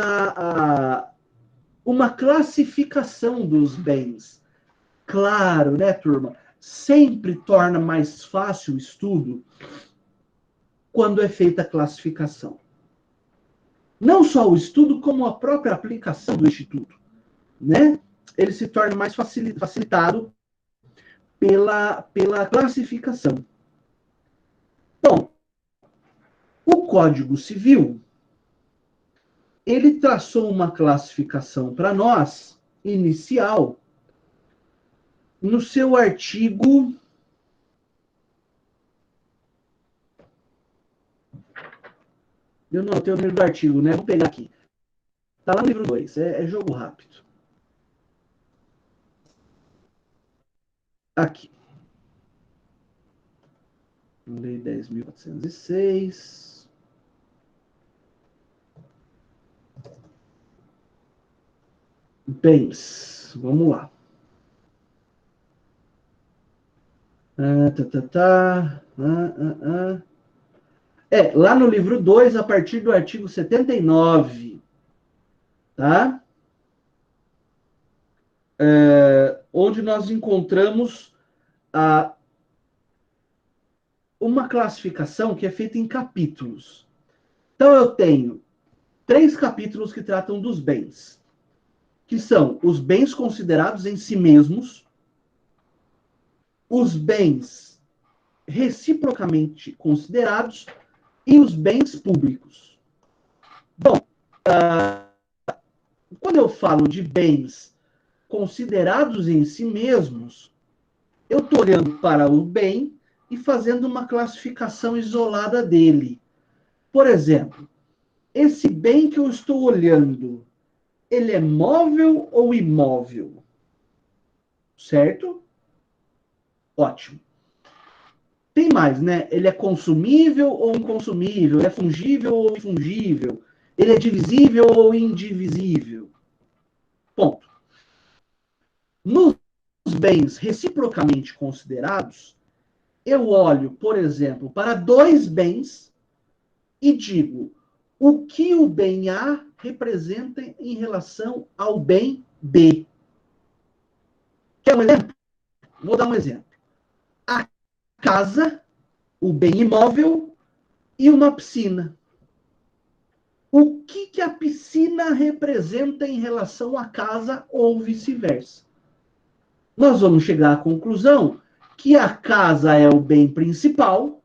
uma classificação dos bens. Claro, né, turma? Sempre torna mais fácil o estudo quando é feita a classificação. Não só o estudo, como a própria aplicação do instituto, né? Ele se torna mais facilitado pela classificação. Bom, o Código Civil, ele traçou uma classificação para nós, inicial, no seu artigo... Eu não tenho o número do artigo, né? Vou pegar aqui. Está lá no livro 2, é jogo rápido. Aqui. Lei 10.406. Bens. Vamos lá. Lá no livro 2, a partir do artigo 79, tá? Onde nós encontramos uma classificação que é feita em capítulos. Então, eu tenho 3 capítulos que tratam dos bens, que são os bens considerados em si mesmos, os bens reciprocamente considerados e os bens públicos. Bom, quando eu falo de bens considerados em si mesmos, eu estou olhando para o bem e fazendo uma classificação isolada dele. Por exemplo, esse bem que eu estou olhando, ele é móvel ou imóvel? Certo? Ótimo. Tem mais, né? Ele é consumível ou inconsumível? Ele é fungível ou infungível? Ele é divisível ou indivisível? Ponto. Nos bens reciprocamente considerados, eu olho, por exemplo, para 2 bens e digo o que o bem A representa em relação ao bem B. Quer um exemplo? Vou dar um exemplo. A casa, o bem imóvel e uma piscina. O que a piscina representa em relação à casa ou vice-versa? Nós vamos chegar à conclusão que a casa é o bem principal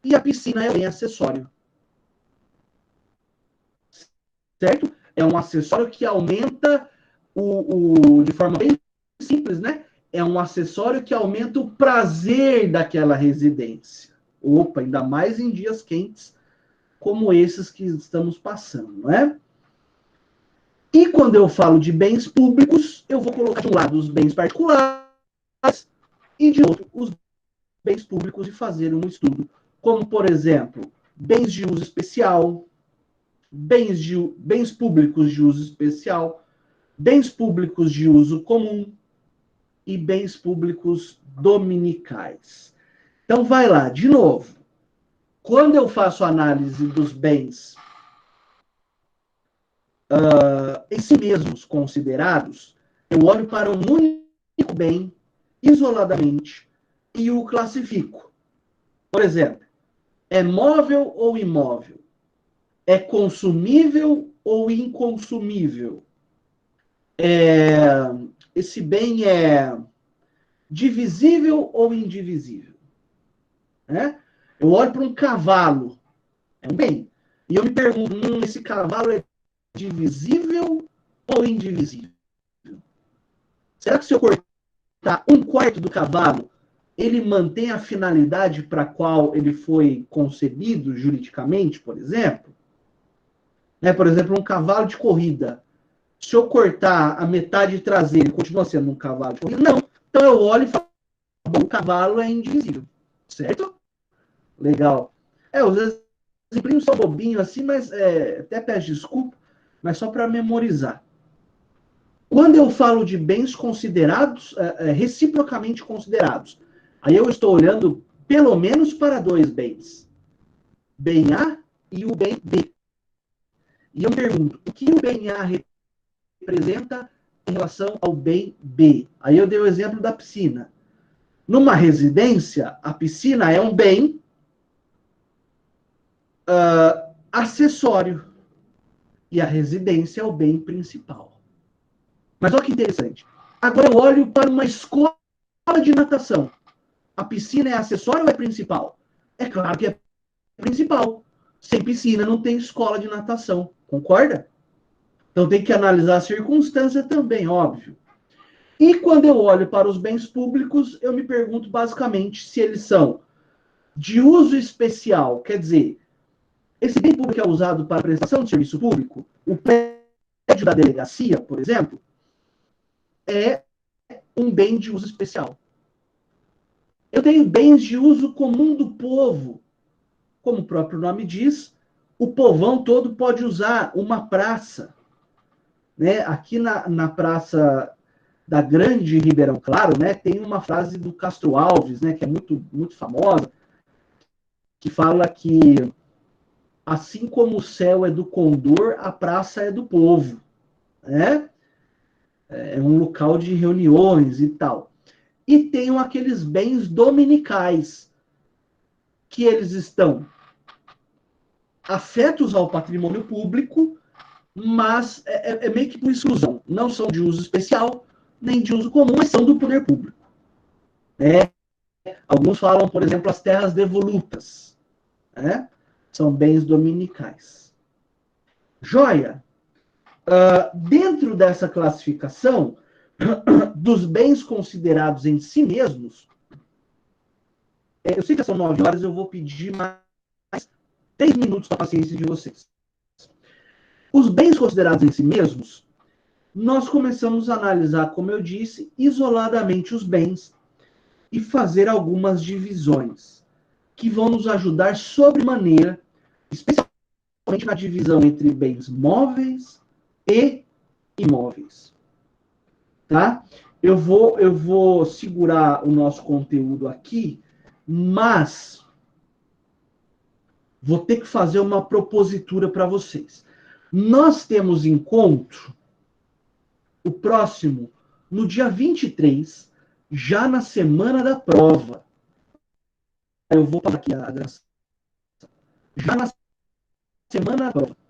e a piscina é o bem acessório. Certo? É um acessório que aumenta de forma bem simples, né? É um acessório que aumenta o prazer daquela residência. Opa, ainda mais em dias quentes como esses que estamos passando, não é? E quando eu falo de bens públicos, eu vou colocar de um lado os bens particulares e de outro os bens públicos e fazer um estudo. Como, por exemplo, bens de uso especial, bens públicos de uso especial, bens públicos de uso comum e bens públicos dominicais. Então, vai lá, de novo. Quando eu faço análise dos bens em si mesmos considerados, eu olho para um único bem, isoladamente, e o classifico. Por exemplo, é móvel ou imóvel? É consumível ou inconsumível? Esse bem é divisível ou indivisível? Né? Eu olho para um cavalo, é um bem, e eu me pergunto, esse cavalo é divisível ou indivisível? Será que se eu cortar um quarto do cavalo, ele mantém a finalidade para a qual ele foi concebido juridicamente, por exemplo? Por exemplo, um cavalo de corrida. Se eu cortar a metade traseira, ele continua sendo um cavalo de corrida? Não. Então eu olho e falo, o cavalo é indivisível. Certo? Legal. Os exemplos são bobinhos assim, mas até peço desculpa, mas só para memorizar. Quando eu falo de bens considerados, reciprocamente considerados, aí eu estou olhando pelo menos para dois bens. Bem A e o bem B. E eu me pergunto, o que o bem A representa em relação ao bem B? Aí eu dei o exemplo da piscina. Numa residência, a piscina é um bem acessório. E a residência é o bem principal. Mas olha que interessante. Agora eu olho para uma escola de natação. A piscina é acessório ou é principal? É claro que é principal. Sem piscina não tem escola de natação. Concorda? Então tem que analisar a circunstância também, óbvio. E quando eu olho para os bens públicos, eu me pergunto basicamente se eles são de uso especial. Quer dizer, esse bem público é usado para prestação de serviço público? O prédio da delegacia, por exemplo, é um bem de uso especial. Eu tenho bens de uso comum do povo. Como o próprio nome diz, o povão todo pode usar uma praça. Né? Aqui na praça da Grande Ribeirão Claro, né, tem uma frase do Castro Alves, né, que é muito, muito famosa, que fala que assim como o céu é do condor, a praça é do povo. Né? É um local de reuniões e tal. E tem aqueles bens dominicais, que eles estão afetos ao patrimônio público, mas é meio que por exclusão. Não são de uso especial, nem de uso comum, mas são do poder público. Alguns falam, por exemplo, as terras devolutas. São bens dominicais. Joia! Dentro dessa classificação, dos bens considerados em si mesmos, eu sei que são 9 horas, eu vou pedir mais 3 minutos para a paciência de vocês. Os bens considerados em si mesmos, nós começamos a analisar, como eu disse, isoladamente os bens e fazer algumas divisões que vão nos ajudar sobremaneira, especialmente na divisão entre bens móveis e imóveis. Tá? Eu vou segurar o nosso conteúdo aqui, mas vou ter que fazer uma propositura para vocês. Nós temos encontro, o próximo, no dia 23, já na semana da prova. Eu vou falar aqui a graça. Já na semana da prova.